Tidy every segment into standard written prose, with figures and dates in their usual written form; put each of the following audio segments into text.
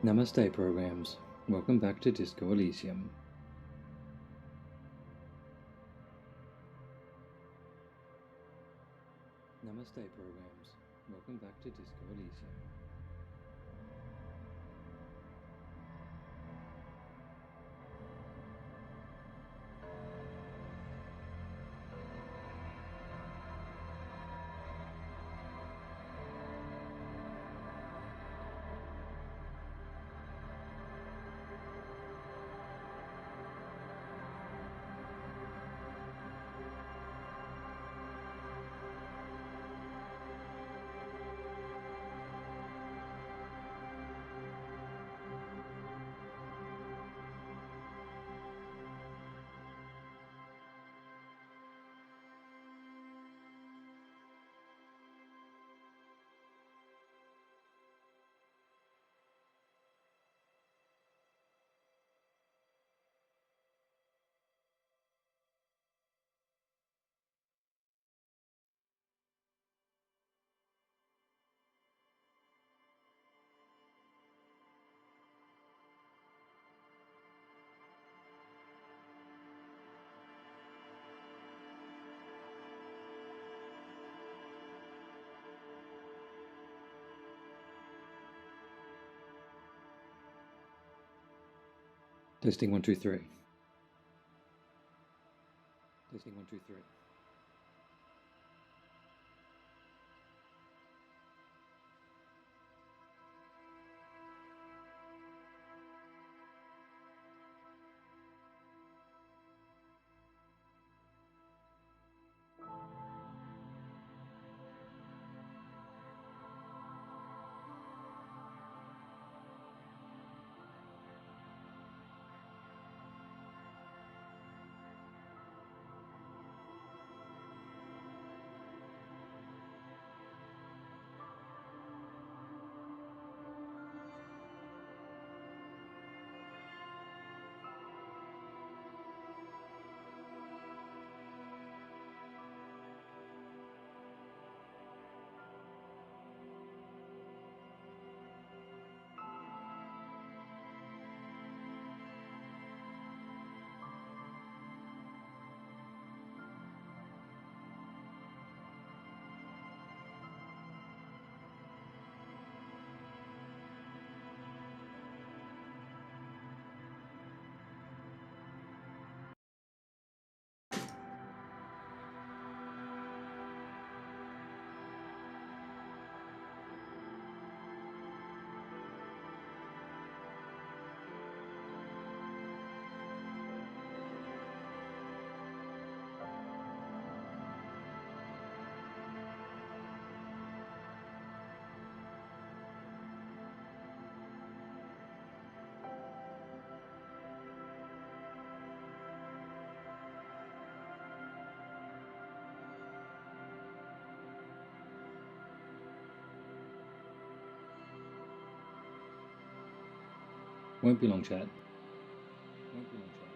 Namaste programs. Welcome back to Disco Elysium. Namaste programs. Welcome back to Disco Elysium. Testing 1 2 3. Testing 1 2 3. Won't be long, chat. Won't be long, chat.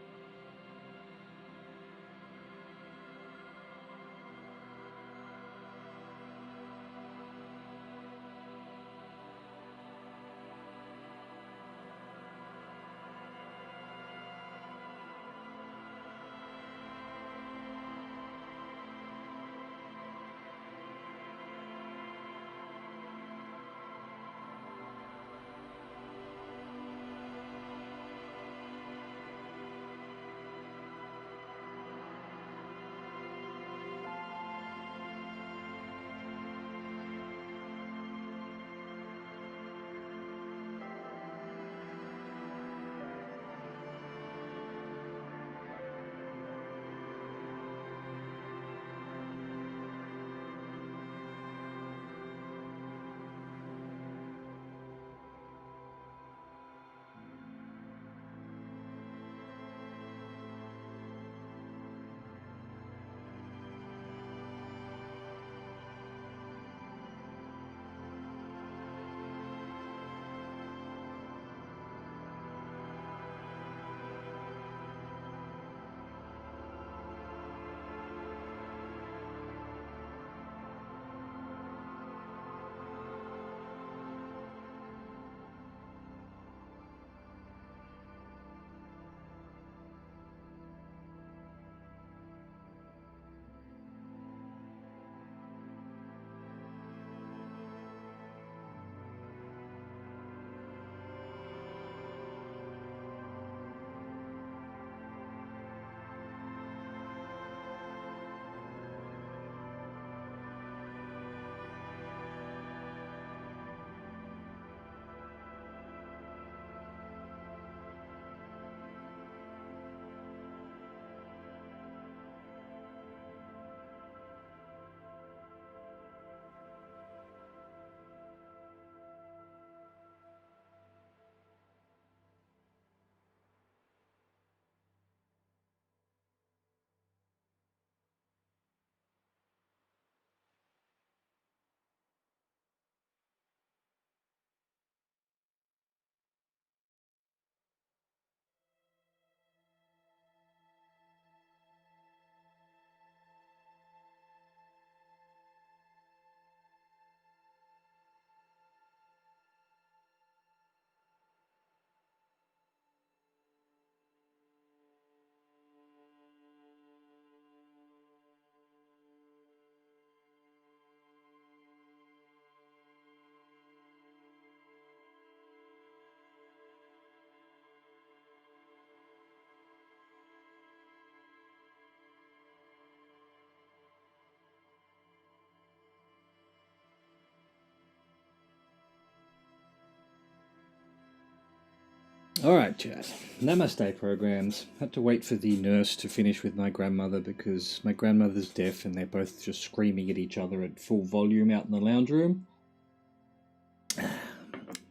Alright, chat. Namaste programs. Had to wait for the nurse to finish with my grandmother because my grandmother's deaf and they're both just screaming at each other at full volume out in the lounge room.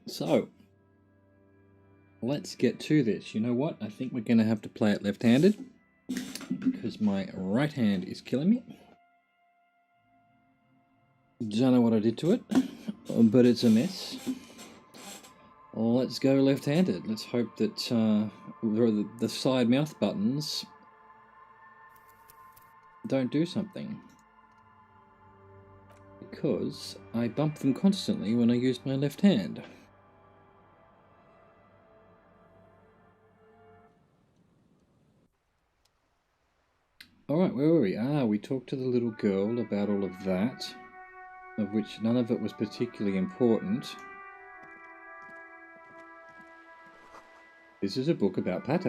So, let's get to this. You know what? I think we're going to have to play it left-handed because my right hand is killing me. Don't know what I did to it, but it's a mess. Let's go left-handed. Let's hope that the side mouth buttons don't do something. Because I bump them constantly when I use my left hand. Alright, where were we? We talked to the little girl about all of that, of which none of it was particularly important. This is a book about pate.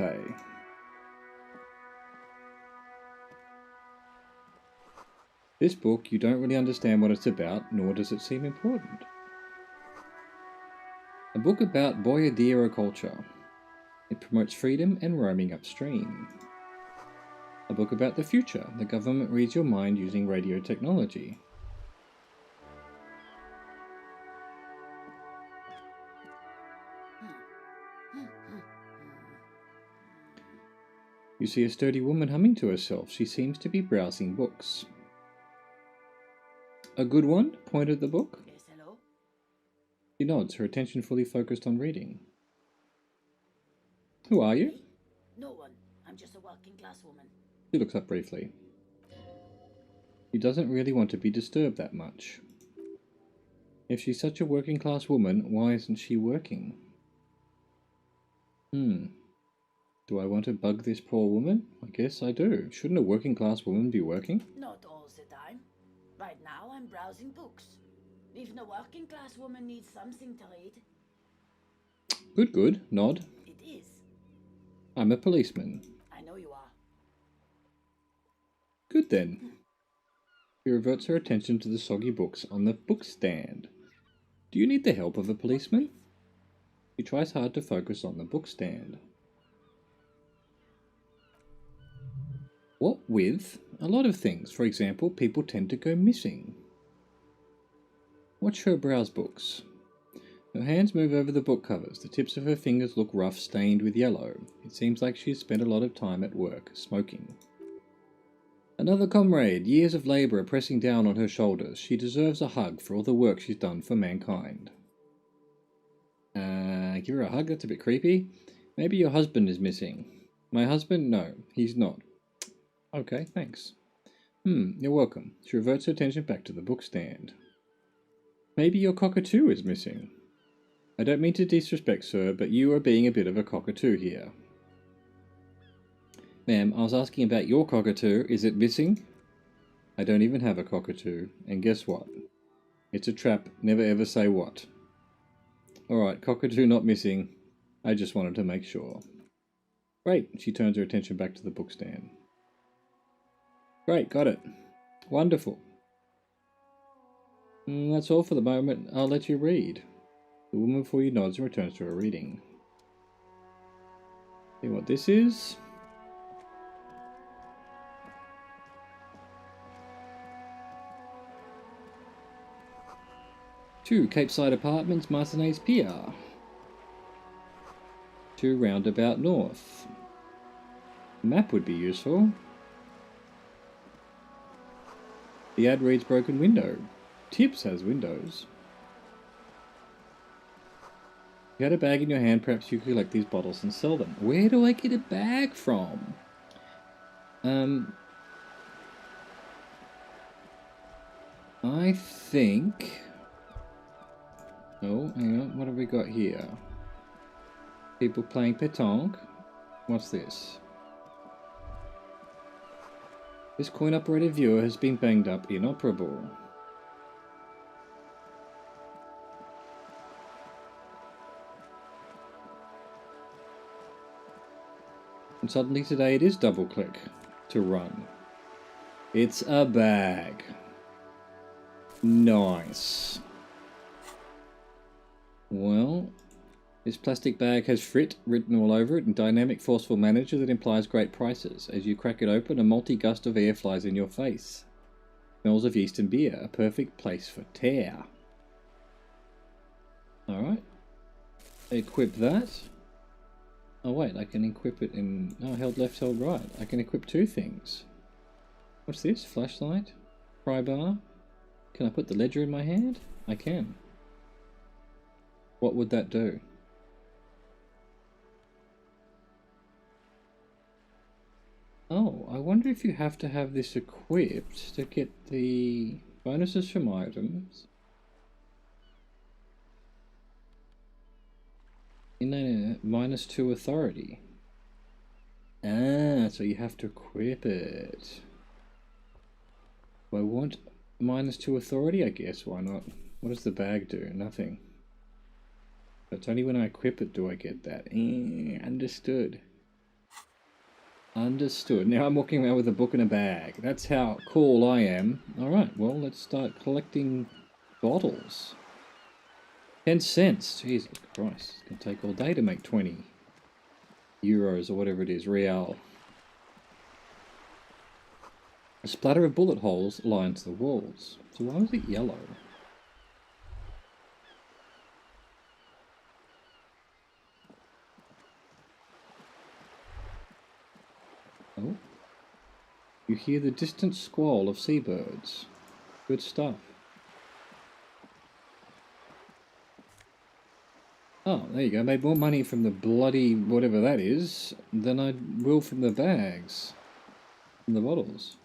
This book, you don't really understand what it's about, nor does it seem important. A book about boyadero culture. It promotes freedom and roaming upstream. A book about the future. The government reads your mind using radio technology. You see a sturdy woman humming to herself. She seems to be browsing books. A good one? Pointed the book. Yes, hello? She nods, her attention fully focused on reading. Who are you? No one. I'm just a working class woman. She looks up briefly. She doesn't really want to be disturbed that much. If she's such a working class woman, why isn't she working? Do I want to bug this poor woman? I guess I do. Shouldn't a working class woman be working? Not all the time. Right now I'm browsing books. Even a working class woman needs something to read. Good. Nod. It is. I'm a policeman. I know you are. Good then. She reverts her attention to the soggy books on the bookstand. Do you need the help of a policeman? She tries hard to focus on the bookstand. What with? A lot of things. For example, people tend to go missing. Watch her browse books. Her hands move over the book covers. The tips of her fingers look rough, stained with yellow. It seems like she's spent a lot of time at work, smoking. Another comrade. Years of labour are pressing down on her shoulders. She deserves a hug for all the work she's done for mankind. Give her a hug? That's a bit creepy. Maybe your husband is missing. My husband? No, he's not. Okay, thanks. You're welcome. She reverts her attention back to the bookstand. Maybe your cockatoo is missing. I don't mean to disrespect, sir, but you are being a bit of a cockatoo here. Ma'am, I was asking about your cockatoo. Is it missing? I don't even have a cockatoo. And guess what? It's a trap. Never ever say what. Alright, cockatoo not missing. I just wanted to make sure. Great. She turns her attention back to the bookstand. Great, got it. Wonderful. That's all for the moment. I'll let you read. The woman before you nods and returns to her reading. See what this is? Two Capeside Apartments, Martinez Pier. 2 Roundabout North. A map would be useful. The ad reads broken window. Tips has windows. If you had a bag in your hand, perhaps you could collect these bottles and sell them. Where do I get a bag from? I think... Oh, hang on. What have we got here? People playing pétanque. What's this? This coin-operated viewer has been banged up inoperable. And suddenly today it is double-click to run. It's a bag. Nice. Well, This plastic bag has Frit written all over it in dynamic, forceful manager that implies great prices. As you crack it open, a multi-gust of air flies in your face. Smells of yeast and beer, a perfect place for tear. Alright. Equip that. Oh wait, I can equip it in... Oh, held left, held right. I can equip two things. What's this? Flashlight? Pry bar? Can I put the ledger in my hand? I can. What would that do? Oh, I wonder if you have to have this equipped to get the bonuses from items. In a -2 authority. Ah, so you have to equip it. Do I want -2 authority? I guess, why not? What does the bag do? Nothing. It's only when I equip it do I get that. Understood. Understood. Now I'm walking around with a book and a bag. That's how cool I am. Alright, well, let's start collecting bottles. 10 cents. Jesus Christ. It's going to take all day to make 20 euros or whatever it is. Real. A splatter of bullet holes lines the walls. So why was it yellow? Oh. You hear the distant squall of seabirds. Good stuff. Oh, there you go. Made more money from the bloody whatever that is than I will from the bags. From the bottles.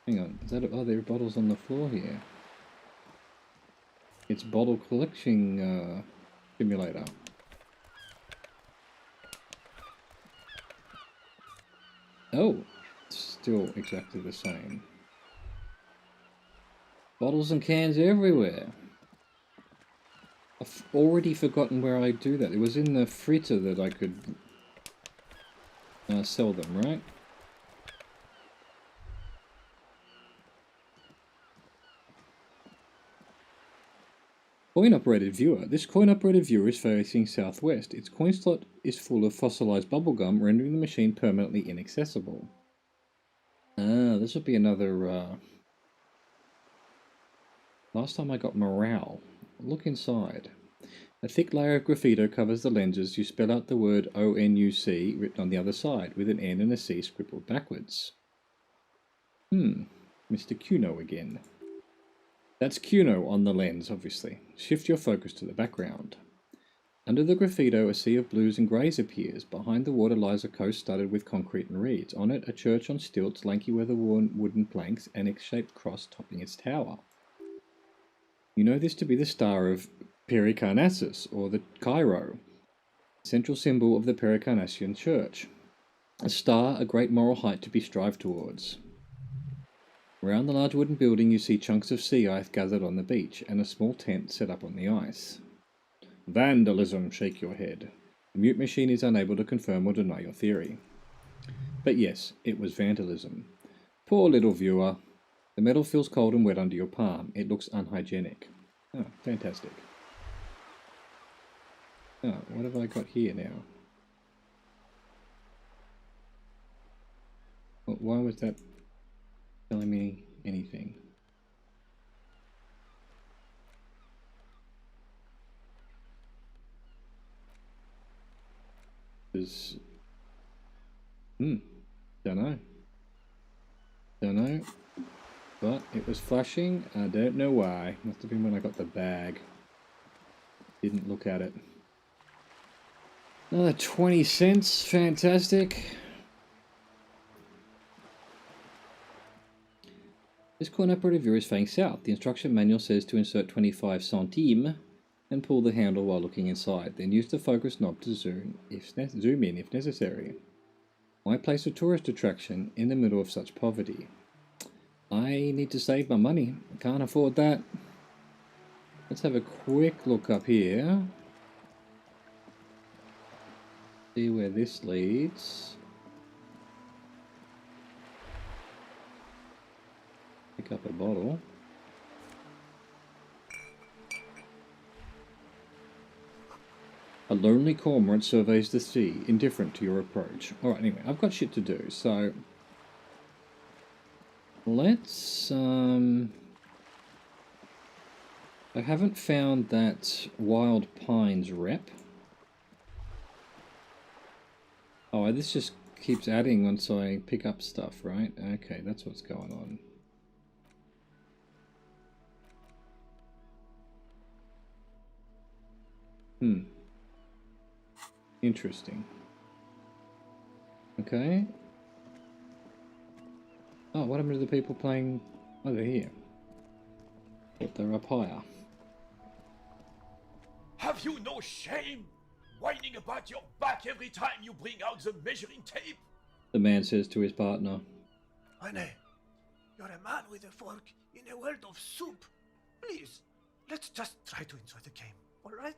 Hang on. Is that... Oh, there are bottles on the floor here. It's bottle collection simulator. Oh, still exactly the same. Bottles and cans everywhere. I've already forgotten where I do that. It was in the fritter that I could sell them, right? Coin-operated viewer. This coin-operated viewer is facing southwest. Its coin slot is full of fossilized bubblegum, rendering the machine permanently inaccessible. Ah, this would be another... Last time I got morale. Look inside. A thick layer of graffito covers the lenses. You spell out the word ONUC written on the other side, with an N and a C scribbled backwards. Mr. Cuno again. That's Cuno on the lens, obviously. Shift your focus to the background. Under the graffito, a sea of blues and greys appears. Behind the water lies a coast studded with concrete and reeds. On it, a church on stilts, lanky weather-worn wooden planks, and X-shaped cross topping its tower. You know this to be the star of Pericarnassus, or the Cairo, central symbol of the Pericarnassian Church. A star, a great moral height to be strived towards. Around the large wooden building you see chunks of sea ice gathered on the beach, and a small tent set up on the ice. Vandalism, shake your head. The mute machine is unable to confirm or deny your theory. But yes, it was vandalism. Poor little viewer. The metal feels cold and wet under your palm. It looks unhygienic. Oh, fantastic. Oh, what have I got here now? Well, why was that telling me anything? There's... don't know. Don't know. But it was flashing. I don't know why. Must have been when I got the bag. Didn't look at it. Another 20 cents. Fantastic. This coin operative viewer is facing south. The instruction manual says to insert 25 centimes and pull the handle while looking inside. Then use the focus knob to zoom in if necessary. Why place a tourist attraction in the middle of such poverty? I need to save my money. I can't afford that. Let's have a quick look up here. See where this leads. Pick up a bottle. A lonely cormorant surveys the sea, indifferent to your approach. Alright, anyway, I've got shit to do, so... Let's, I haven't found that Wild Pines rep. Oh, this just keeps adding once I pick up stuff, right? Okay, that's what's going on. Interesting. Okay. Oh, what happened to the people playing... Oh, they're here. But they're up higher. Have you no shame? Whining about your back every time you bring out the measuring tape? The man says to his partner. Honey, you're a man with a fork in a world of soup. Please, let's just try to enjoy the game, alright?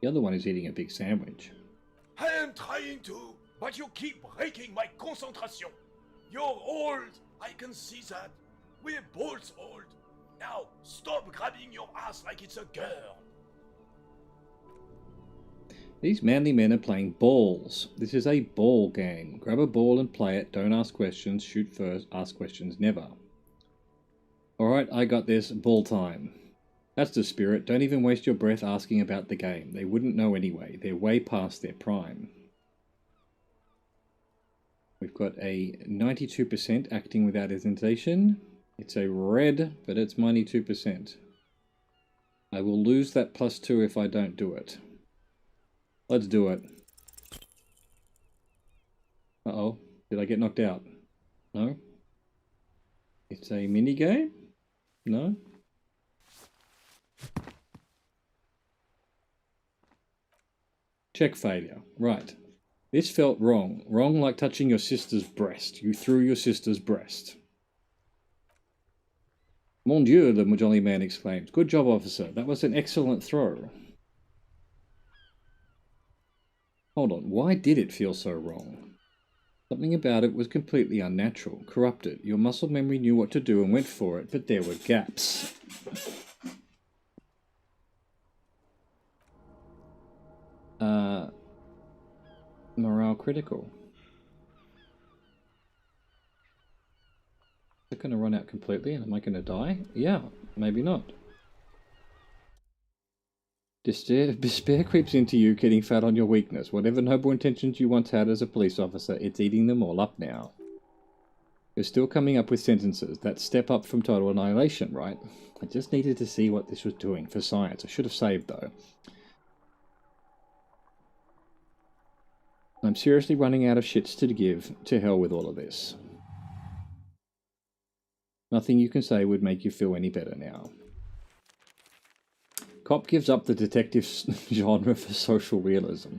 The other one is eating a big sandwich. I am trying to, but you keep breaking my concentration. You're old, I can see that. We're both old. Now, stop grabbing your ass like it's a girl. These manly men are playing balls. This is a ball game. Grab a ball and play it. Don't ask questions. Shoot first. Ask questions never. Alright, I got this. Ball time. That's the spirit. Don't even waste your breath asking about the game. They wouldn't know anyway. They're way past their prime. We've got a 92% acting without hesitation. It's a red, but it's 92%. I will lose that +2 if I don't do it. Let's do it. Uh-oh. Did I get knocked out? No? It's a mini game? No? Check failure. Right. This felt wrong. Wrong like touching your sister's breast. You threw your sister's breast. Mon Dieu, the jolly man exclaimed. Good job, officer. That was an excellent throw. Hold on, why did it feel so wrong? Something about it was completely unnatural, corrupted. Your muscle memory knew what to do and went for it, but there were gaps. Morale critical. Is it going to run out completely and am I going to die? Yeah, maybe not. Despair creeps into you, getting fat on your weakness. Whatever noble intentions you once had as a police officer, it's eating them all up now. You're still coming up with sentences. That's step up from total annihilation, right? I just needed to see what this was doing for science. I should have saved, though. I'm seriously running out of shits to give. To hell with all of this. Nothing you can say would make you feel any better now. Cop gives up the detective genre for social realism.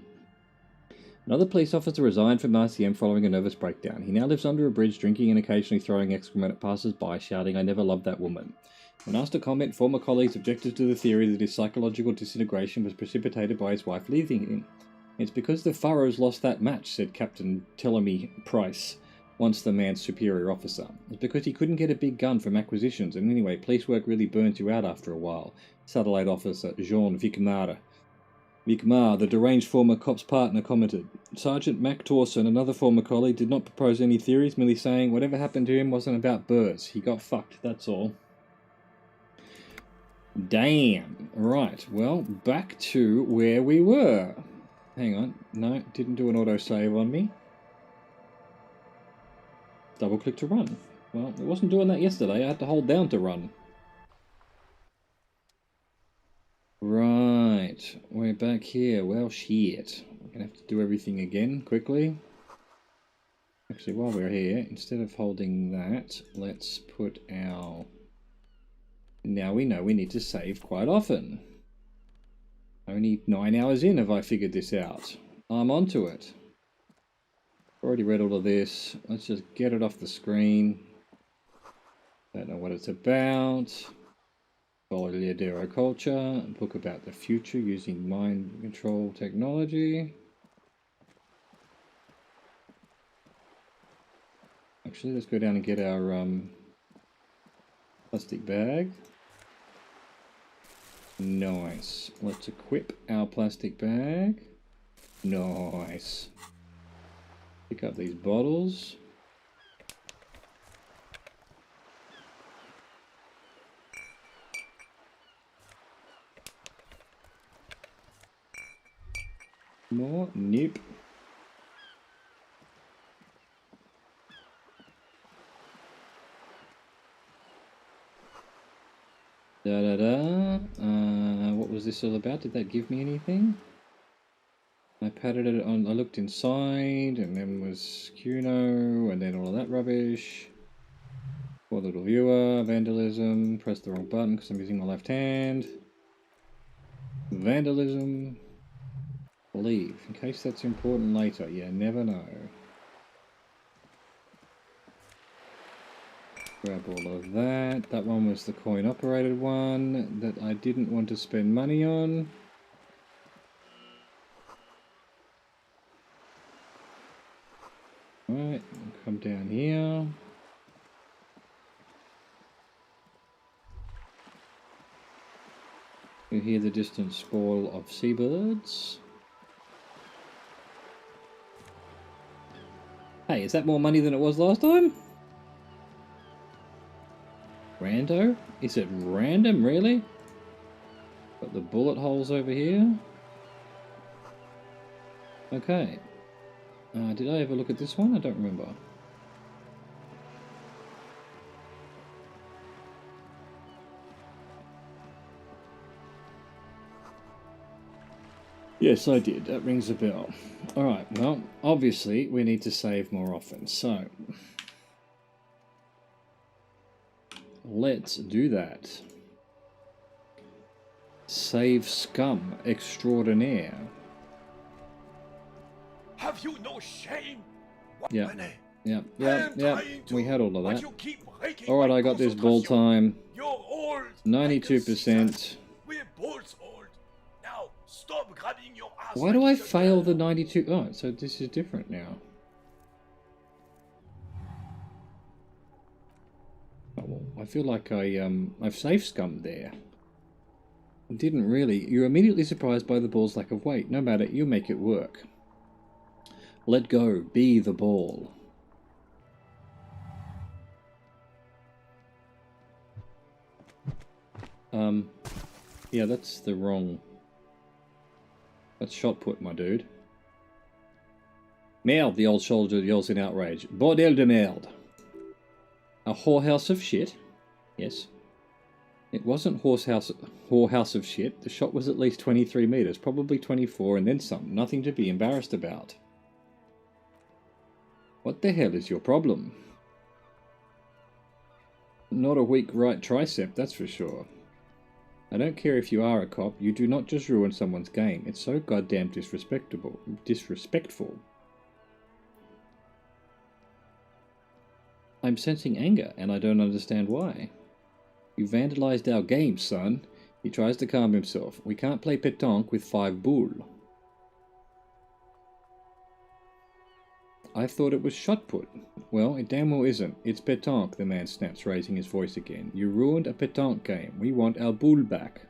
Another police officer resigned from RCM following a nervous breakdown. He now lives under a bridge, drinking and occasionally throwing excrement at passers-by, shouting, "I never loved that woman." When asked to comment, former colleagues objected to the theory that his psychological disintegration was precipitated by his wife leaving him. "It's because the Furrows lost that match," said Captain Tellamy Price, once the man's superior officer. "It's because he couldn't get a big gun from acquisitions, and anyway, police work really burns you out after a while." Satellite officer Jean Vicmar, the deranged former cop's partner, commented. Sergeant Mac Torson, another former colleague, did not propose any theories, merely saying whatever happened to him wasn't about birds. He got fucked, that's all. Damn. Right, well, back to where we were. Hang on. No, didn't do an autosave on me. Double click to run. Well, it wasn't doing that yesterday. I had to hold down to run. Right, we're back here. Well, shit. We're going to have to do everything again, quickly. Actually, while we're here, instead of holding that, let's put our... Now we know we need to save quite often. Only 9 hours in have I figured this out. I'm onto it. Already read all of this. Let's just get it off the screen. Don't know what it's about. Bolidero culture, a book about the future using mind control technology. Actually, let's go down and get our plastic bag. Nice. Let's equip our plastic bag. Nice. Pick up these bottles. More? Nope. What was this all about? Did that give me anything? I patted it on. I looked inside, and then was Cuno, and then all of that rubbish. Poor little viewer. Vandalism. Press the wrong button because I'm using my left hand. Vandalism. Leave. In case that's important later. You never know. Grab all of that. That one was the coin operated one that I didn't want to spend money on. Alright, come down here. You hear the distant squall of seabirds. Hey, is that more money than it was last time? Rando? Is it random, really? Got the bullet holes over here. Okay. Did I ever look at this one? I don't remember. Yes, I did. That rings a bell. Alright, well, obviously we need to save more often, so let's do that. Save scum extraordinaire. Have you no shame? Yeah. Money. Yeah. We had all of But that. you keep breaking Alright, my I got this ball concentration. time. You're old. 92%. We're both old. Now stop grabbing your ass. Why like do I it's a fail girl. the 92? Oh, so this is different now. Oh, well, I feel like I've saved scum there. Didn't really. You're immediately surprised by the ball's lack of weight. No matter, you make it work. Let go. Be the ball. Yeah, that's the wrong... That's shot put, my dude. Merde, the old soldier yells in outrage. Bordel de merde. A whorehouse of shit? Yes. It wasn't whorehouse of shit. The shot was at least 23 meters, probably 24 and then some. Nothing to be embarrassed about. What the hell is your problem? Not a weak right tricep, that's for sure. I don't care if you are a cop, you do not just ruin someone's game. It's so goddamn disrespectful. I'm sensing anger, and I don't understand why. You vandalized our game, son. He tries to calm himself. We can't play pétanque with 5 boules. I thought it was shot put. Well, it damn well isn't. It's pétanque, the man snaps, raising his voice again. You ruined a pétanque game. We want our boule back.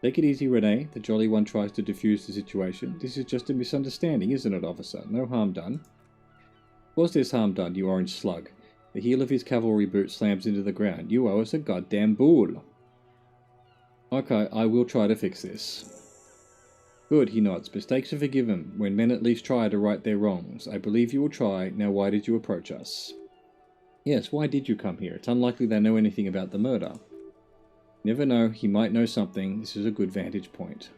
Take it easy, Renee. The jolly one tries to defuse the situation. This is just a misunderstanding, isn't it, officer? No harm done. Was there's harm done, you orange slug? The heel of his cavalry boot slams into the ground. You owe us a goddamn boule. Okay, I will try to fix this. Good, he nods. Mistakes are forgiven when men at least try to right their wrongs. I believe you will try. Now why did you approach us? Yes, why did you come here? It's unlikely they know anything about the murder. Never know, he might know something. This is a good vantage point.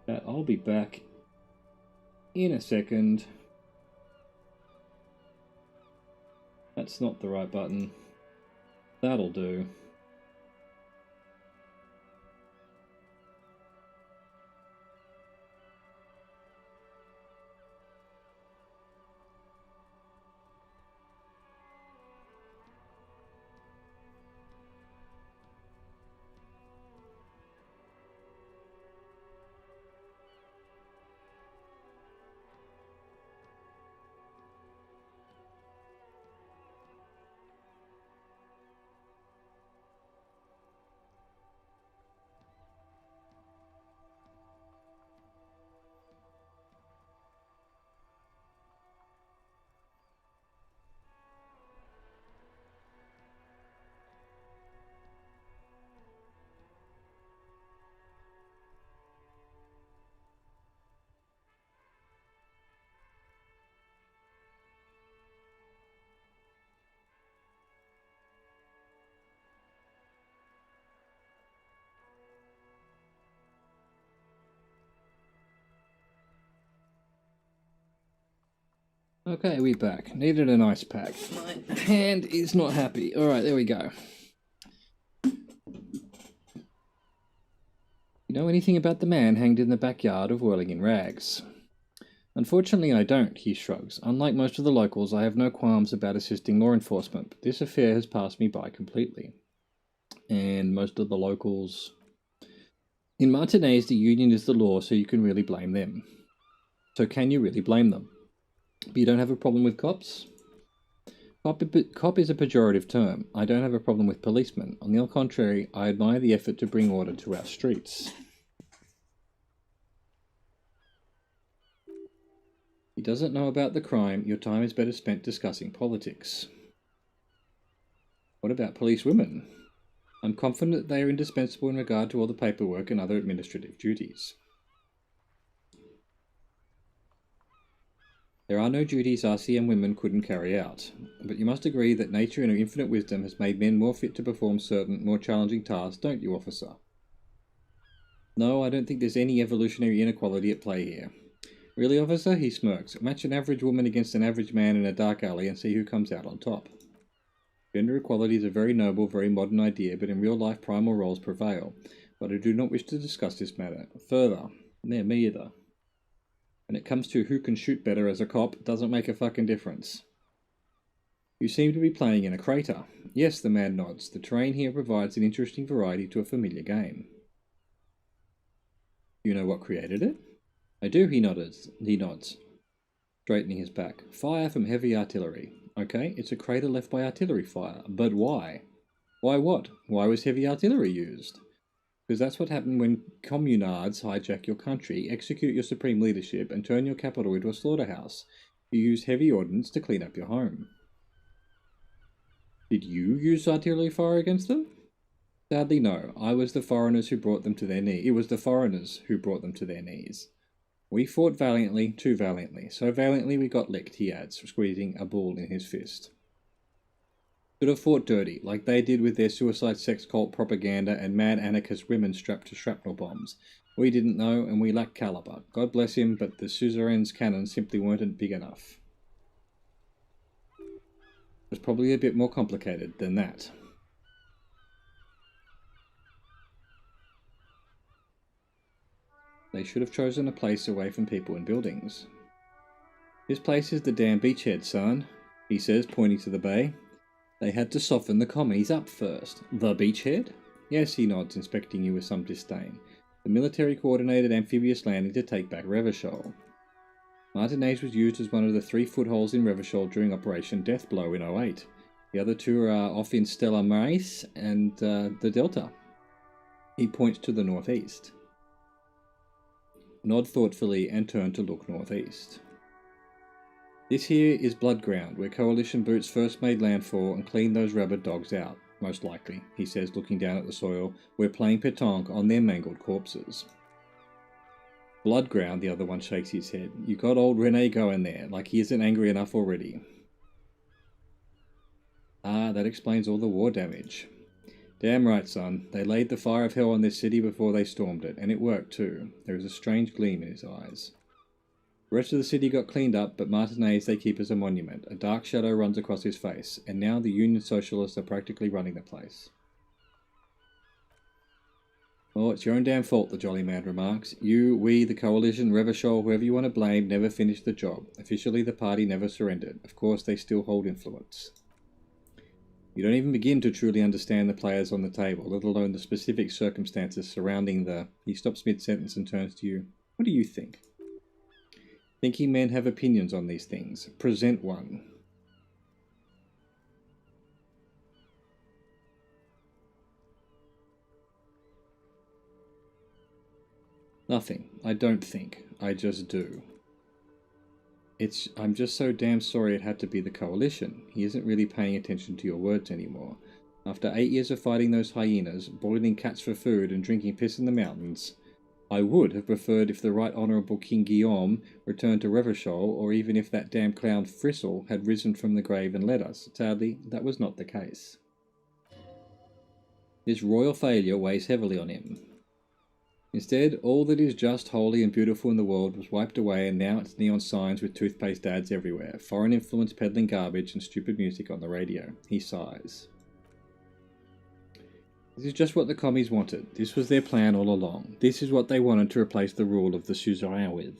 I'll be back in a second. That's not the right button. That'll do. Okay, we're back. Needed an ice pack. My hand is not happy. Alright, there we go. You know anything about the man hanged in the backyard of Whirling in Rags? Unfortunately, I don't, he shrugs. Unlike most of the locals, I have no qualms about assisting law enforcement, but this affair has passed me by completely. And most of the locals... In Martinez, the union is the law, so you can really blame them. So can you really blame them? But you don't have a problem with cops? Cop is a pejorative term. I don't have a problem with policemen. On the contrary, I admire the effort to bring order to our streets. He doesn't know about the crime. Your time is better spent discussing politics. What about police women? I'm confident that they are indispensable in regard to all the paperwork and other administrative duties. There are no duties RCM women couldn't carry out, but you must agree that nature in her infinite wisdom has made men more fit to perform certain, more challenging tasks, don't you, officer? No, I don't think there's any evolutionary inequality at play here. Really, officer? He smirks. Match an average woman against an average man in a dark alley and see who comes out on top. Gender equality is a very noble, very modern idea, but in real life primal roles prevail. But I do not wish to discuss this matter further. Yeah, me either. When it comes to who can shoot better as a cop, it doesn't make a fucking difference. You seem to be playing in a crater. Yes, the man nods. The terrain here provides an interesting variety to a familiar game. You know what created it? I do, he nods, straightening his back. Fire from heavy artillery. Okay, it's a crater left by artillery fire. But why? Why what? Why was heavy artillery used? Because that's what happened when communards hijack your country, execute your supreme leadership, and turn your capital into a slaughterhouse. You use heavy ordnance to clean up your home. Did you use artillery fire against them? Sadly, no. I was the foreigners who brought them to their knees. It was the foreigners who brought them to their knees. We fought valiantly, too valiantly. So valiantly we got licked, he adds, squeezing a ball in his fist. Should have fought dirty, like they did with their suicide sex cult propaganda and mad anarchist women strapped to shrapnel bombs. We didn't know, and we lacked caliber. God bless him, but the suzerain's cannons simply weren't big enough. It was probably a bit more complicated than that. They should have chosen a place away from people and buildings. This place is the damn beachhead, son, he says, pointing to the bay. They had to soften the commies up first. The beachhead? Yes, he nods, inspecting you with some disdain. The military-coordinated amphibious landing to take back Revachol. Martinez was used as one of the 3 footholds in Revachol during Operation Deathblow in 08. The other 2 are off in Stella Maris and the Delta. He points to the northeast. Nod thoughtfully and turn to look northeast. This here is Blood Ground, where Coalition boots first made landfall and cleaned those rabid dogs out, most likely, he says, looking down at the soil. We're playing pétanque on their mangled corpses. Blood Ground, the other one shakes his head. You got old Rene going there, like he isn't angry enough already. Ah, that explains all the war damage. Damn right, son. They laid the fire of hell on this city before they stormed it, and it worked too. There is a strange gleam in his eyes. The rest of the city got cleaned up, but Martinez they keep as a monument. A dark shadow runs across his face, and now the Union Socialists are practically running the place. Oh, it's your own damn fault, the jolly man remarks. You, we, the Coalition, Revachol, whoever you want to blame, never finished the job. Officially, the party never surrendered. Of course, they still hold influence. You don't even begin to truly understand the players on the table, let alone the specific circumstances surrounding the... He stops mid-sentence and turns to you. What do you think? Thinking men have opinions on these things. Present one. Nothing. I don't think. I just do. I'm just so damn sorry it had to be the Coalition. He isn't really paying attention to your words anymore. After 8 years of fighting those hyenas, boiling cats for food and drinking piss in the mountains, I would have preferred if the Right Honourable King Guillaume returned to Revachol, or even if that damn clown Frissel had risen from the grave and led us. Sadly, that was not the case. His royal failure weighs heavily on him. Instead, all that is just, holy, and beautiful in the world was wiped away, and now it's neon signs with toothpaste ads everywhere, foreign influence peddling garbage, and stupid music on the radio. He sighs. This is just what the commies wanted. This was their plan all along. This is what they wanted to replace the rule of the suzerain with.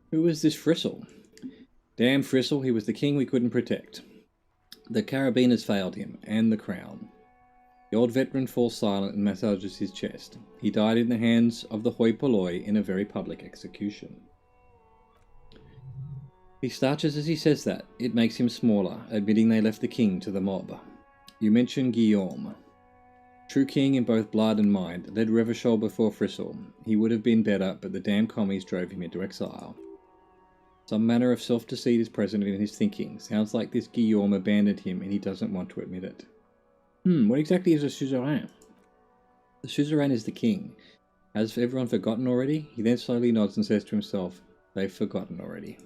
Who was this Fristle? Damn Fristle, he was the king we couldn't protect. The carabiners failed him, and the crown. The old veteran falls silent and massages his chest. He died in the hands of the hoi polloi in a very public execution. He starches as he says that. It makes him smaller, admitting they left the king to the mob. You mentioned Guillaume. True king in both blood and mind, led Revachol before Fristle. He would have been better, but the damn commies drove him into exile. Some manner of self-deceit is present in his thinking. Sounds like this Guillaume abandoned him and he doesn't want to admit it. What exactly is a suzerain? The suzerain is the king. Has everyone forgotten already? He then slowly nods and says to himself, they've forgotten already.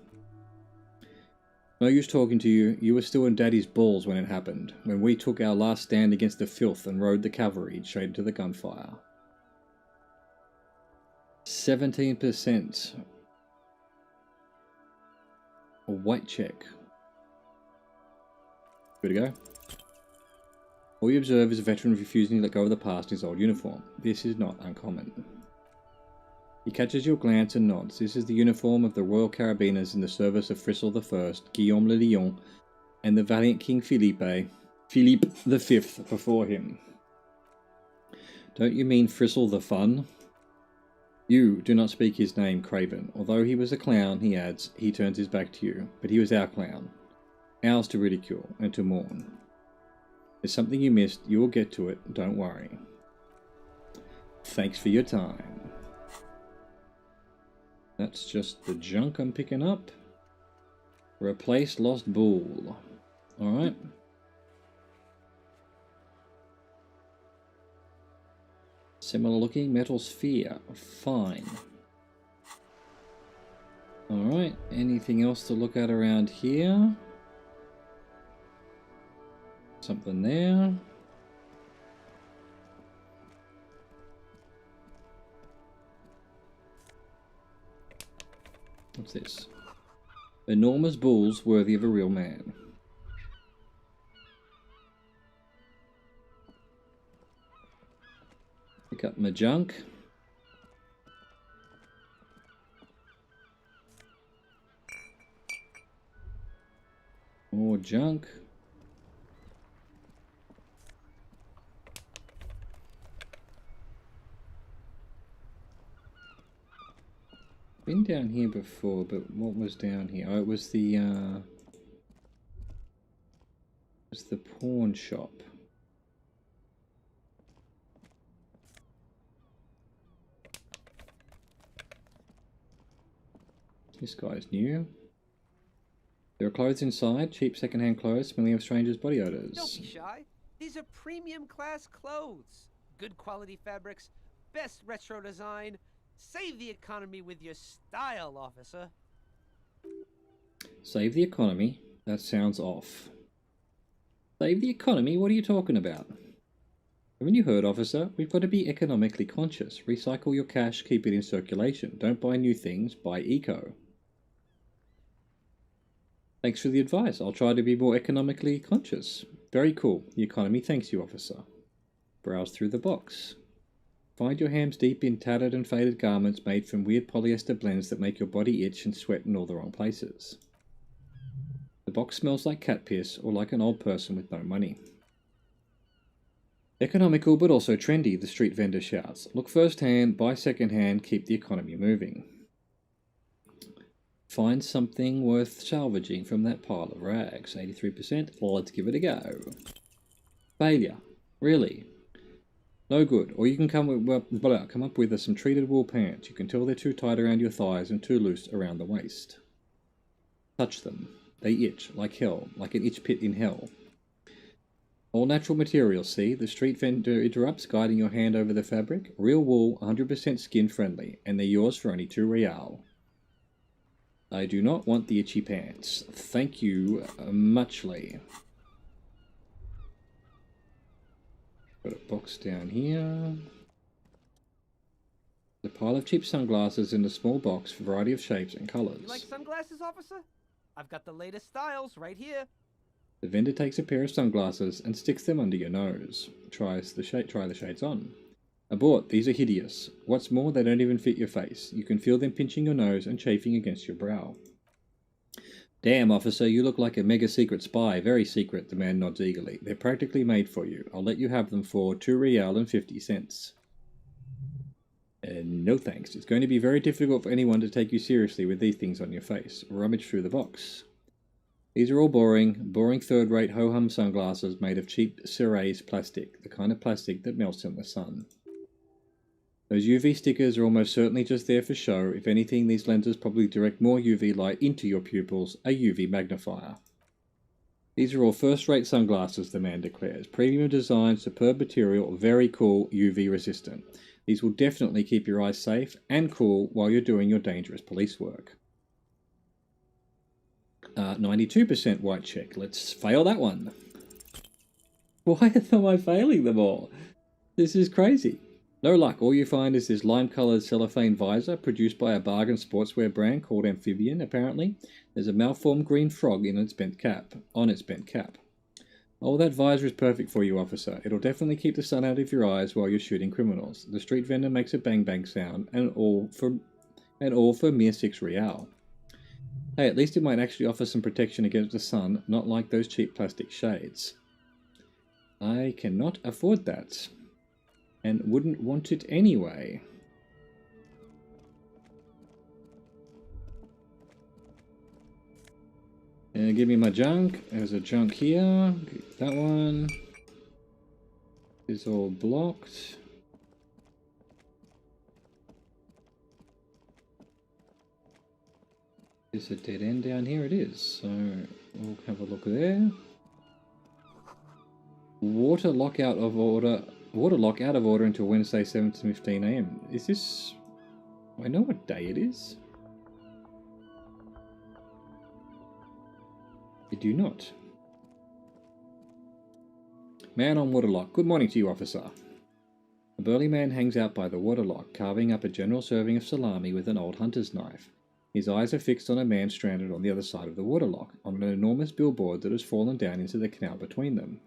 No use talking to you. You were still in Daddy's balls when it happened, when we took our last stand against the filth and rode the cavalry straight into the gunfire. 17%. A white check. Good to go. All you observe is a veteran refusing to let go of the past in his old uniform. This is not uncommon. He catches your glance and nods. This is the uniform of the Royal Carabiners in the service of Fristle I, Guillaume le Lion, and the valiant King Philippe V before him. Don't you mean Fristle the Fun? You do not speak his name, Craven. Although he was a clown, he adds, he turns his back to you. But he was our clown. Ours to ridicule and to mourn. There's something you missed. You will get to it. Don't worry. Thanks for your time. That's just the junk I'm picking up. Replace lost bull. Alright. Similar looking metal sphere. Fine. Alright, anything else to look at around here? Something there. What's this? Enormous bulls worthy of a real man. Pick up my junk. More junk. Been down here before, but what was down here? Oh, it was the pawn shop. This guy's new. There are clothes inside, cheap second-hand clothes, smelling of strangers' body odors. Don't be shy. These are premium class clothes. Good quality fabrics, best retro design. Save the economy with your style, officer. Save the economy? That sounds off. Save the economy? What are you talking about? Haven't you heard, officer? We've got to be economically conscious. Recycle your cash, keep it in circulation. Don't buy new things, buy eco. Thanks for the advice. I'll try to be more economically conscious. Very cool. The economy thanks you, officer. Browse through the box. Find your hams deep in tattered and faded garments made from weird polyester blends that make your body itch and sweat in all the wrong places. The box smells like cat piss or like an old person with no money. Economical but also trendy, the street vendor shouts. Look first hand, buy second hand, keep the economy moving. Find something worth salvaging from that pile of rags. 83%. Let's give it a go. Failure. Really? No good. Or you can come up with some treated wool pants. You can tell they're too tight around your thighs and too loose around the waist. Touch them. They itch like hell, like an itch pit in hell. All natural materials, see? The street vendor interrupts, guiding your hand over the fabric. Real wool, 100% skin friendly, and they're yours for only 2 real. I do not want the itchy pants. Thank you muchly. Got a box down here. A pile of cheap sunglasses in a small box, for a variety of shapes and colours. You like sunglasses, officer? I've got the latest styles right here. The vendor takes a pair of sunglasses and sticks them under your nose. Try the shades on. Abort, these are hideous. What's more, they don't even fit your face. You can feel them pinching your nose and chafing against your brow. Damn, officer, you look like a mega secret spy. Very secret, the man nods eagerly. They're practically made for you. I'll let you have them for 2 real and 50 cents. No thanks. It's going to be very difficult for anyone to take you seriously with these things on your face. Rummage through the box. These are all boring third-rate ho-hum sunglasses made of cheap ceramic plastic, the kind of plastic that melts in the sun. Those UV stickers are almost certainly just there for show. If anything, these lenses probably direct more UV light into your pupils, a UV magnifier. These are all first-rate sunglasses, the man declares. Premium design, superb material, very cool, UV resistant. These will definitely keep your eyes safe and cool while you're doing your dangerous police work. 92% white check. Let's fail that one. Why am I failing them all? This is crazy. No luck. All you find is this lime-coloured cellophane visor produced by a bargain sportswear brand called Amphibian, apparently. There's a malformed green frog on its bent cap. Oh, that visor is perfect for you, officer. It'll definitely keep the sun out of your eyes while you're shooting criminals. The street vendor makes a bang-bang sound, and all for mere 6 real. Hey, at least it might actually offer some protection against the sun, not like those cheap plastic shades. I cannot afford that, and wouldn't want it anyway. Give me my junk. There's a junk here. That one is all blocked. Is a dead end down here? It is. So we'll have a look there. Water lock out of order. Water lock out of order until Wednesday 7:15 AM. Is this? I know what day it is. I do not. Man on waterlock. Good morning to you, officer. A burly man hangs out by the waterlock, carving up a general serving of salami with an old hunter's knife. His eyes are fixed on a man stranded on the other side of the waterlock, on an enormous billboard that has fallen down into the canal between them.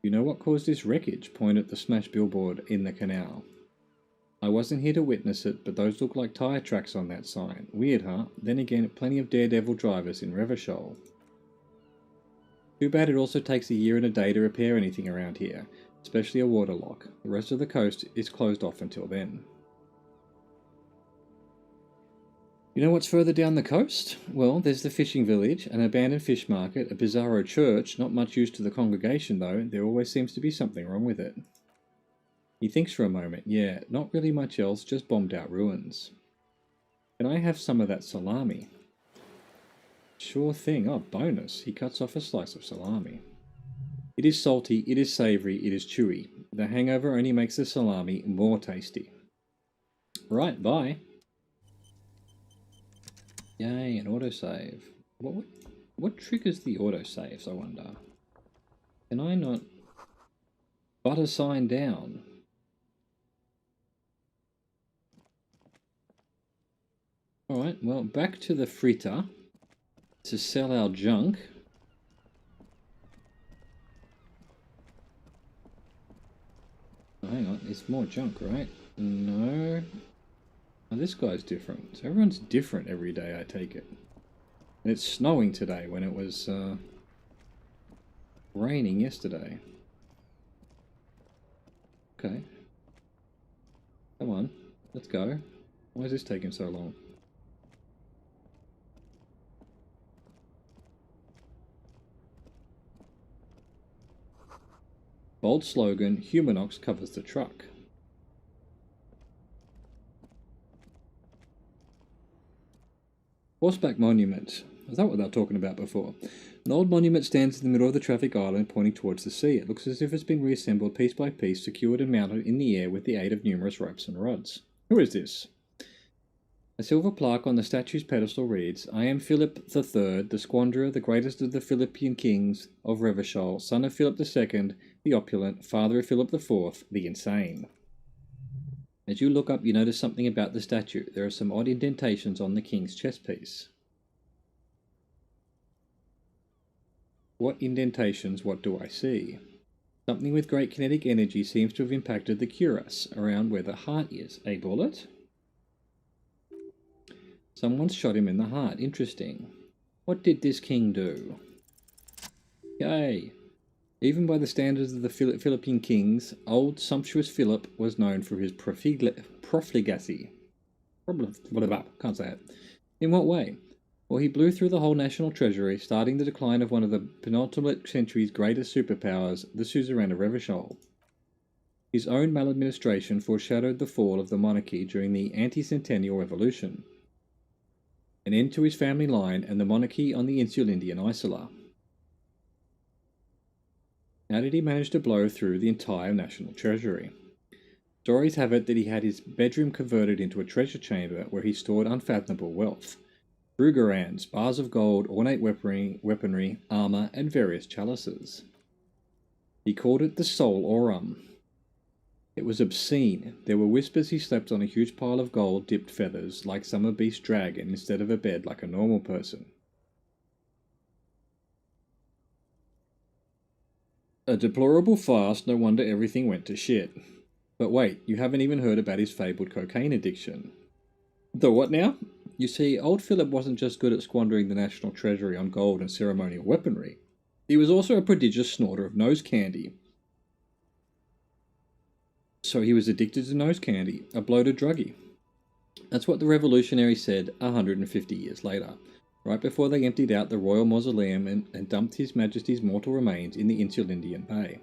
You know what caused this wreckage? Point at the smashed billboard in the canal. I wasn't here to witness it, but those look like tyre tracks on that sign. Weird, huh? Then again, plenty of daredevil drivers in Revershoal. Too bad it also takes a year and a day to repair anything around here, especially a waterlock. The rest of the coast is closed off until then. You know what's further down the coast? Well, there's the fishing village, an abandoned fish market, a bizarro church, not much use to the congregation though. There always seems to be something wrong with it. He thinks for a moment. Yeah, not really much else, just bombed out ruins. Can I have some of that salami? Sure thing. Oh, bonus. He cuts off a slice of salami. It is salty, it is savoury, it is chewy. The hangover only makes the salami more tasty. Right, bye. Yay, an autosave. What triggers the autosaves, I wonder? Can I not butter sign down? Alright, well, back to the fritter to sell our junk. Oh, hang on, it's more junk, right? No. Oh, this guy's different. So everyone's different every day, I take it. And it's snowing today when it was raining yesterday. Okay. Come on, let's go. Why is this taking so long? Bold slogan, Humanox covers the truck. Horseback monument. Is that what they were talking about before? An old monument stands in the middle of the traffic island pointing towards the sea. It looks as if it's been reassembled piece by piece, secured and mounted in the air with the aid of numerous ropes and rods. Who is this? A silver plaque on the statue's pedestal reads, I am Philip III, the Squanderer, the greatest of the Philippian kings of Revachol, son of Philip II, the opulent, father of Philip IV, the insane. As you look up, you notice something about the statue. There are some odd indentations on the king's chest piece. What indentations? What do I see? Something with great kinetic energy seems to have impacted the cuirass, around where the heart is. A bullet? Someone's shot him in the heart. Interesting. What did this king do? Yay! Even by the standards of the Philippine kings, old sumptuous Philip was known for his profligacy. Can't say it. In what way? Well, he blew through the whole national treasury, starting the decline of one of the penultimate century's greatest superpowers, the suzerain of Revachol. His own maladministration foreshadowed the fall of the monarchy during the anti-centennial revolution. An end to his family line and the monarchy on the Insulindian Isla. How did he manage to blow through the entire national treasury? Stories have it that he had his bedroom converted into a treasure chamber where he stored unfathomable wealth. Frugarans, bars of gold, ornate weaponry, armour, and various chalices. He called it the Soul Aurum. It was obscene. There were whispers he slept on a huge pile of gold-dipped feathers like summer beast dragon instead of a bed like a normal person. A deplorable farce, no wonder everything went to shit. But wait, you haven't even heard about his fabled cocaine addiction. The what now? You see, old Philip wasn't just good at squandering the national treasury on gold and ceremonial weaponry. He was also a prodigious snorter of nose candy. So he was addicted to nose candy, a bloated druggie. That's what the revolutionaries said 150 years later, right before they emptied out the royal mausoleum and dumped His Majesty's mortal remains in the Insulindian Bay.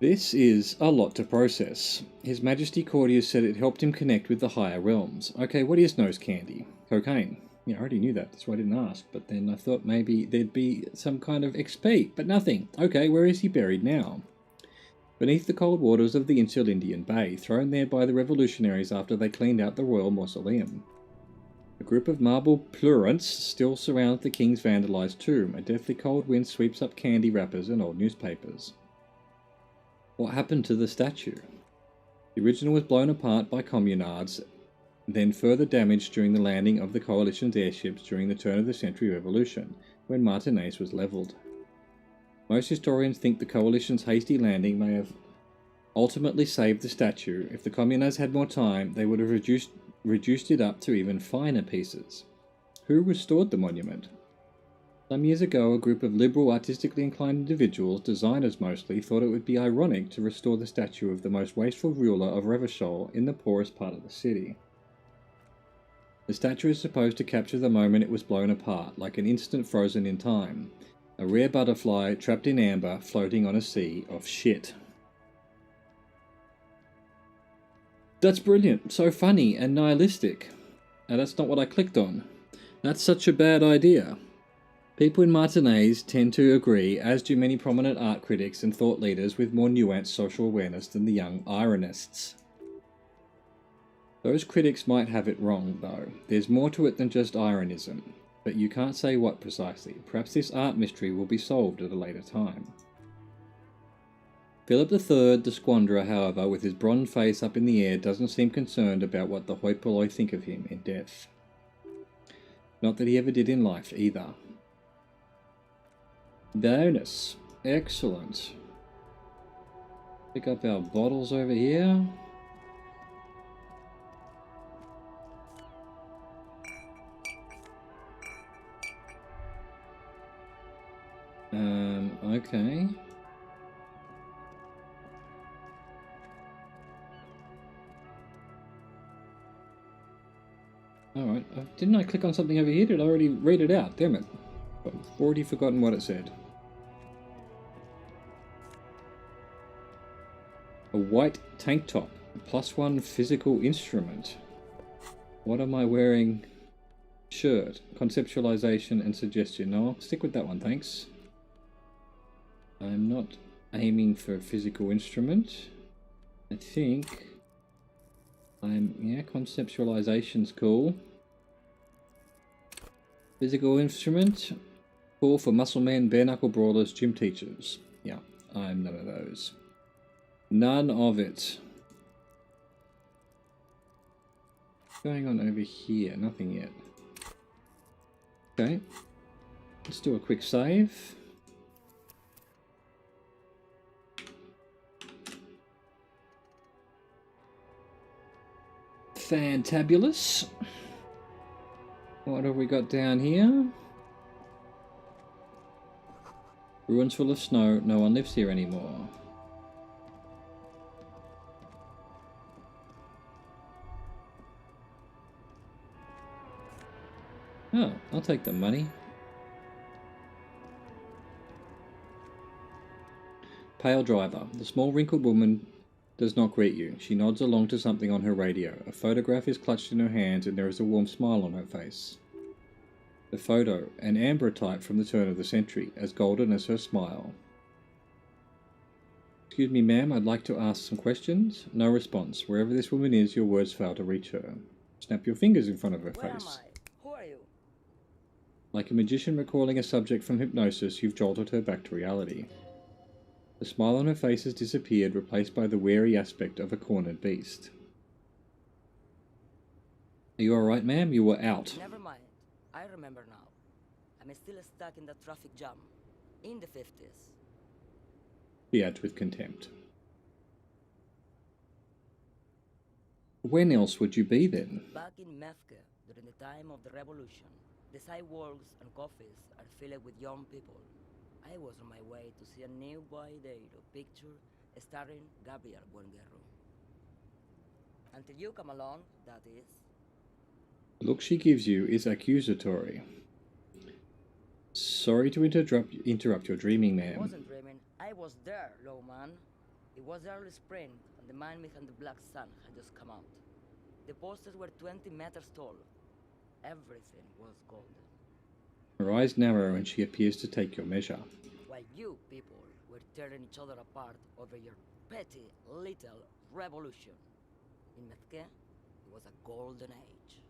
This is a lot to process. His Majesty Courtiers said it helped him connect with the higher realms. Okay, what is nose candy? Cocaine. Yeah, I already knew that, that's why I didn't ask, but then I thought maybe there'd be some kind of XP, but nothing. Okay, where is he buried now? Beneath the cold waters of the Insulindian Bay, thrown there by the revolutionaries after they cleaned out the royal mausoleum. A group of marble pleurants still surrounds the king's vandalized tomb. A deathly cold wind sweeps up candy wrappers and old newspapers. What happened to the statue? The original was blown apart by communards, then further damaged during the landing of the coalition's airships during the turn of the century revolution, when Martinez was levelled. Most historians think the coalition's hasty landing may have ultimately saved the statue. If the communards had more time, they would have reduced it up to even finer pieces. Who restored the monument? Some years ago, a group of liberal, artistically inclined individuals, designers mostly, thought it would be ironic to restore the statue of the most wasteful ruler of Revachol in the poorest part of the city. The statue is supposed to capture the moment it was blown apart, like an instant frozen in time. A rare butterfly trapped in amber, floating on a sea of shit. That's brilliant, so funny and nihilistic. And that's not what I clicked on. That's such a bad idea. People in Martinez tend to agree, as do many prominent art critics and thought leaders with more nuanced social awareness than the young ironists. Those critics might have it wrong, though. There's more to it than just ironism. But you can't say what precisely. Perhaps this art mystery will be solved at a later time. Philip III, the Squanderer, however, with his bronze face up in the air, doesn't seem concerned about what the hoi polloi think of him in death. Not that he ever did in life, either. Bonus. Excellent. Pick up our bottles over here. Okay. Alright, didn't I click on something over here? Did I already read it out? Damn it. I've already forgotten what it said. A white tank top. +1 physical instrument. What am I wearing? Shirt. Conceptualization and suggestion. No, I'll stick with that one, thanks. I'm not aiming for a physical instrument. I think Yeah, conceptualization's cool. Physical instrument. Cool for muscle men, bare knuckle brawlers, gym teachers. Yeah, I'm none of those. None of it. What's going on over here? Nothing yet. Okay. Let's do a quick save. Fantabulous. What have we got down here? Ruins full of snow. No one lives here anymore. Oh, I'll take the money. Pale driver. The small wrinkled woman does not greet you. She nods along to something on her radio. A photograph is clutched in her hands and there is a warm smile on her face. The photo, an ambrotype from the turn of the century, as golden as her smile. Excuse me, ma'am, I'd like to ask some questions. No response. Wherever this woman is, your words fail to reach her. Snap your fingers in front of her Where face. am I? Who are you? Like a magician recalling a subject from hypnosis, you've jolted her back to reality. The smile on her face has disappeared, replaced by the wary aspect of a cornered beast. Are you alright, ma'am? You were out. Never mind. I remember now. I'm still stuck in the traffic jam. In the 50s. She adds with contempt. When else would you be then? Back in Mefke, during the time of the revolution, the sidewalks and coffees are filled with young people. I was on my way to see a new Boydero picture starring Gabriel Buenguerro. Until you come along, that is. The look she gives you is accusatory. Sorry to interrupt your dreaming, I ma'am. wasn't dreaming. I was there, low man. It was early spring, and the man behind the black sun had just come out. The posters were 20 meters tall. Everything was golden. Her eyes narrow and she appears to take your measure. While you people were tearing each other apart over your petty little revolution. In Mefke, it was a golden age.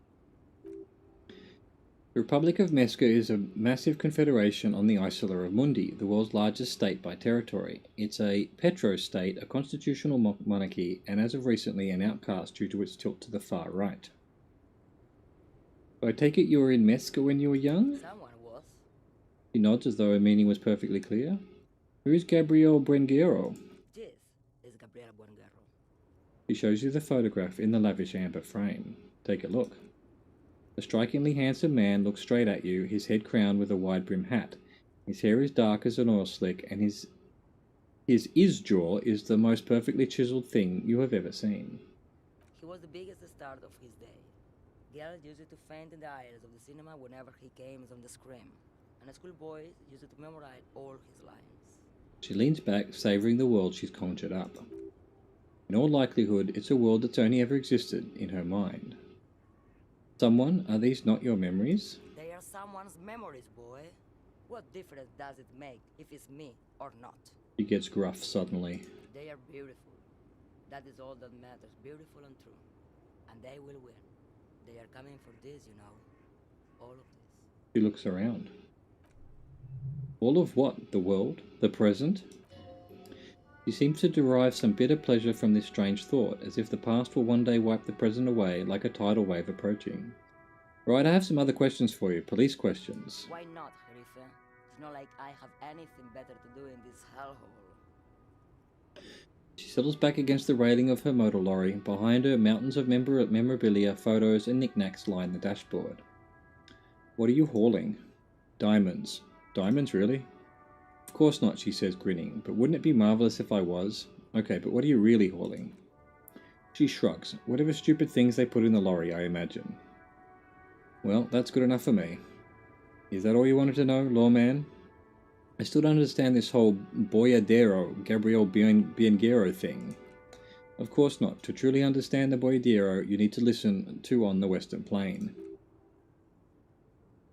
The Republic of Mesca is a massive confederation on the Isla of Mundi, the world's largest state by territory. It's a petro-state, a constitutional monarchy, and as of recently an outcast due to its tilt to the far right. I take it you were in Mesca when you were young? Someone was. She nods as though her meaning was perfectly clear. Who is Gabriel Buenguerro? This is Gabriel Buenguerro. She shows you the photograph in the lavish amber frame. Take a look. A strikingly handsome man looks straight at you, his head crowned with a wide-brimmed hat. His hair is dark as an oil slick, and his jaw is the most perfectly chiseled thing you have ever seen. He was the biggest star of his day. Girls used to faint in the aisles of the cinema whenever he came on the screen, and schoolboys used to memorize all his lines. She leans back, savouring the world she's conjured up. In all likelihood, it's a world that's only ever existed in her mind. Someone, are these not your memories? They are someone's memories, boy. What difference does it make if it's me or not? She gets gruff suddenly. They are beautiful. That is all that matters, beautiful and true. And they will win. They are coming for this, you know. All of this. She looks around. All of what? The world? The present? She seems to derive some bitter pleasure from this strange thought, as if the past will one day wipe the present away like a tidal wave approaching. Right, I have some other questions for you, police questions. Why not, Jerife? It's not like I have anything better to do in this hellhole. She settles back against the railing of her motor lorry. Behind her, mountains of memorabilia, photos, and knickknacks line the dashboard. What are you hauling? Diamonds. Diamonds, really? Of course not, she says, grinning. But wouldn't it be marvellous if I was? Okay, but what are you really hauling? She shrugs. Whatever stupid things they put in the lorry, I imagine. Well, that's good enough for me. Is that all you wanted to know, lawman? I still don't understand this whole Boyadero, Gabriel Buenguerro thing. Of course not. To truly understand the Boyadero, you need to listen to On the Western Plain.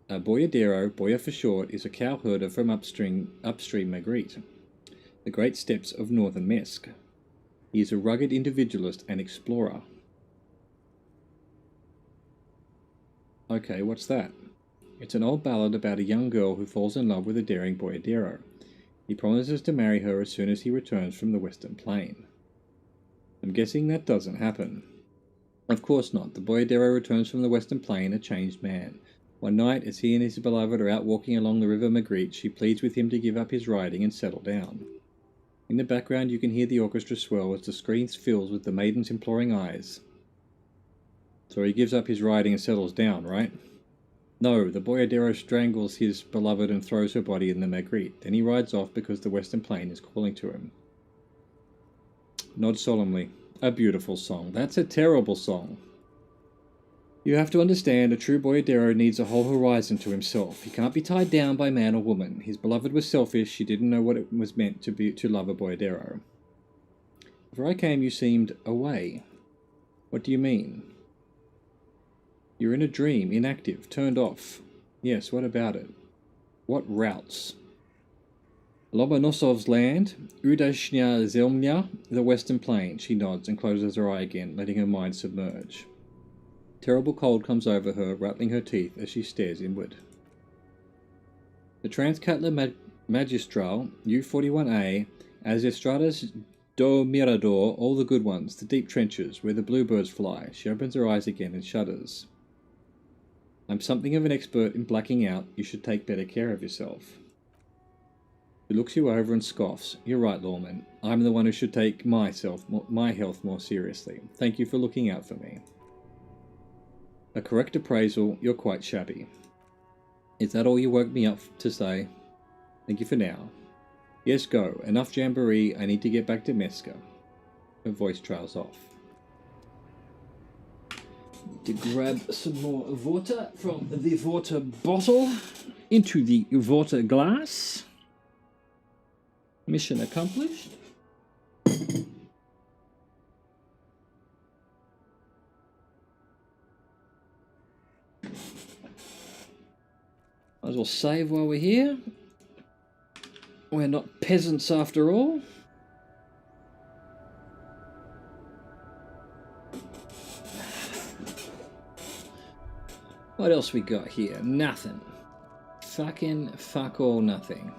A Boyadero, Boya for short, is a cow herder from upstream Magritte, the great steppes of northern Mesk. He is a rugged individualist and explorer. Okay, what's that? It's an old ballad about a young girl who falls in love with a daring boyardero. He promises to marry her as soon as he returns from the Western Plain. I'm guessing that doesn't happen. Of course not. The boyardero returns from the Western Plain a changed man. One night, as he and his beloved are out walking along the River Magritte, she pleads with him to give up his riding and settle down. In the background you can hear the orchestra swell as the screen fills with the maiden's imploring eyes. So he gives up his riding and settles down, right? No, the boyardero strangles his beloved and throws her body in the Magritte. Then he rides off because the Western Plain is calling to him. Nod solemnly. A beautiful song. That's a terrible song. You have to understand, a true boyardero needs a whole horizon to himself. He can't be tied down by man or woman. His beloved was selfish. She didn't know what it was meant to love a boyardero. Before I came, you seemed away. What do you mean? You're in a dream, inactive, turned off. Yes, what about it? What routes? Lomonosov's land, Udashnya Zelmya, the Western Plain. She nods and closes her eye again, letting her mind submerge. Terrible cold comes over her, rattling her teeth as she stares inward. The Transcatler Magistral, U41A, as Estradas do Mirador, all the good ones, the deep trenches where the bluebirds fly. She opens her eyes again and shudders. I'm something of an expert in blacking out. You should take better care of yourself. He looks you over and scoffs. You're right, Lawman. I'm the one who should take my health more seriously. Thank you for looking out for me. A correct appraisal. You're quite shabby. Is that all you woke me up to say? Thank you for now. Yes, go. Enough jamboree. I need to get back to Meska. Her voice trails off. To grab some more water from the water bottle into the water glass. Mission accomplished. Might as well save while we're here. We're not peasants after all. What else we got here? Nothing. Fucking fuck all nothing.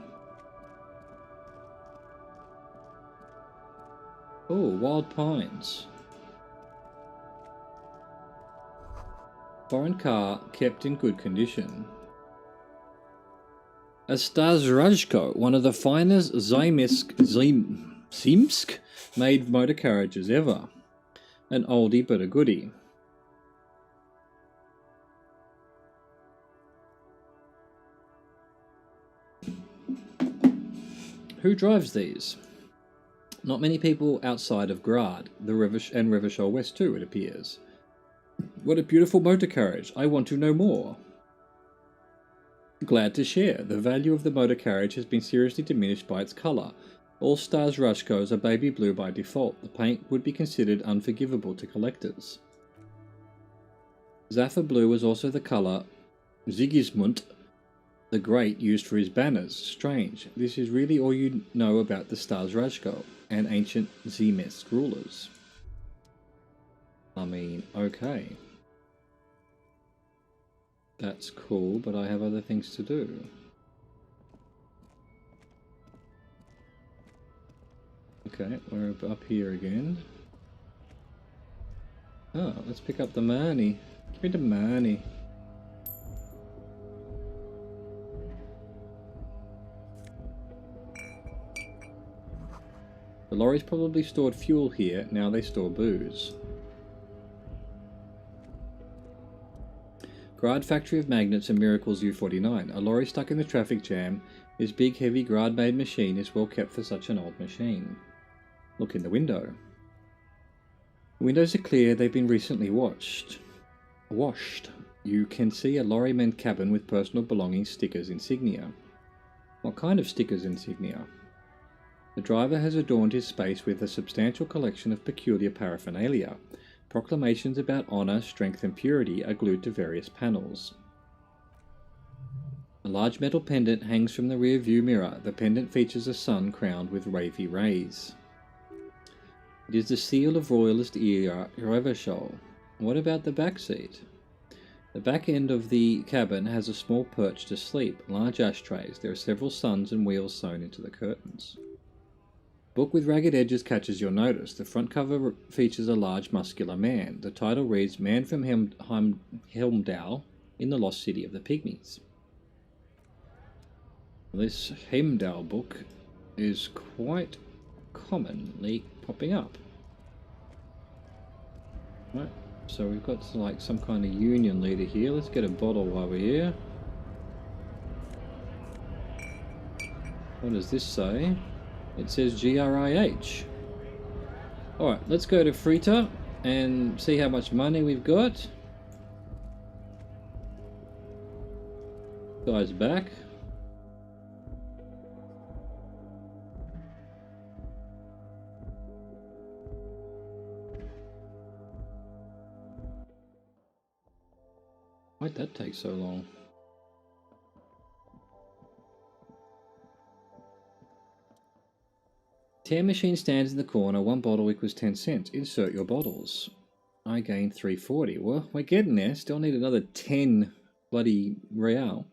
Oh, wild pines. Foreign car kept in good condition. A Stazrajko, one of the finest Zimsk made motor carriages ever. An oldie but a goodie. Who drives these? Not many people outside of Grad, and Revachol West too, it appears. What a beautiful motor carriage. I want to know more. Glad to share. The value of the motor carriage has been seriously diminished by its colour. All Stars Rashkos are baby blue by default. The paint would be considered unforgivable to collectors. Zafir blue was also the colour Sigismund the Great used for his banners. Strange. This is really all you know about the Stars Rashko and ancient Zemesk rulers. I mean, okay. That's cool, but I have other things to do. Okay, we're up here again. Oh, let's pick up the money. Give me the money. The lorries probably stored fuel here, now they store booze. Grad Factory of Magnets and Miracles U49. A lorry stuck in the traffic jam. This big, heavy, Grad-made machine is well kept for such an old machine. Look in the window. The windows are clear, they've been recently washed. You can see a lorryman cabin with personal belongings, stickers, insignia. What kind of stickers insignia? The driver has adorned his space with a substantial collection of peculiar paraphernalia. Proclamations about honour, strength and purity are glued to various panels. A large metal pendant hangs from the rear view mirror. The pendant features a sun crowned with wavy rays. It is the seal of royalist era Revachol. What about the back seat? The back end of the cabin has a small perch to sleep, large ashtrays. There are several suns and wheels sewn into the curtains. Book with ragged edges catches your notice. The front cover features a large muscular man. The title reads Man from Helmdale in the Lost City of the Pygmies. This Helmdale book is quite commonly popping up. Right, so we've got like some kind of union leader here. Let's get a bottle while we're here. What does this say? It says GRIH. Alright, let's go to Frita and see how much money we've got. Guy's back. Why'd that take so long? Tear machine stands in the corner. One bottle equals 10 cents. Insert your bottles. I gained 340. Well, we're getting there. Still need another 10 bloody real.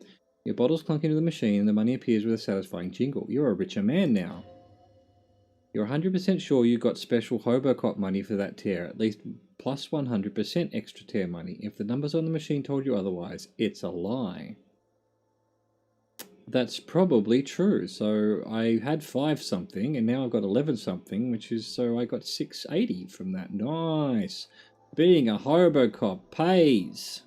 Your bottles clunk into the machine and the money appears with a satisfying jingle. You're a richer man now. You're 100% sure you got special Hobocop money for that tear. At least plus 100% extra tear money. If the numbers on the machine told you otherwise, it's a lie. That's probably true. So I had 5 something and now I've got 11 something, which is, so I got 680 from that. Nice. Being a Hobocop pays.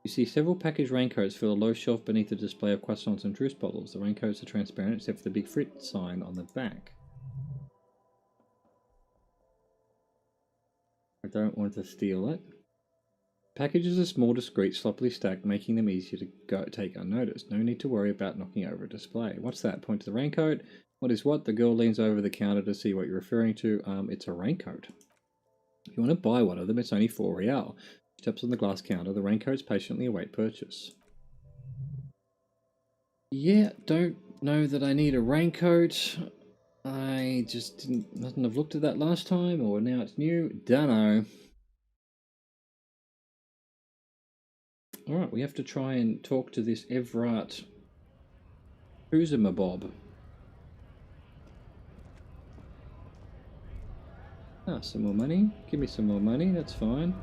You see several packaged raincoats fill a low shelf beneath a display of croissants and juice bottles. The raincoats are transparent except for the big Frit sign on the back. I don't want to steal it. Packages are small, discreet, sloppily stacked, making them easier to take unnoticed. No need to worry about knocking over a display. What's that? Point to the raincoat. What is what? The girl leans over the counter to see what you're referring to. It's a raincoat. If you want to buy one of them, it's only 4 real. She taps on the glass counter. The raincoats patiently await purchase. Yeah, don't know that I need a raincoat. I just mustn't have looked at that last time, or now it's new. Dunno. Alright, we have to try and talk to this Evrat Bob. Ah, some more money. Give me some more money, that's fine.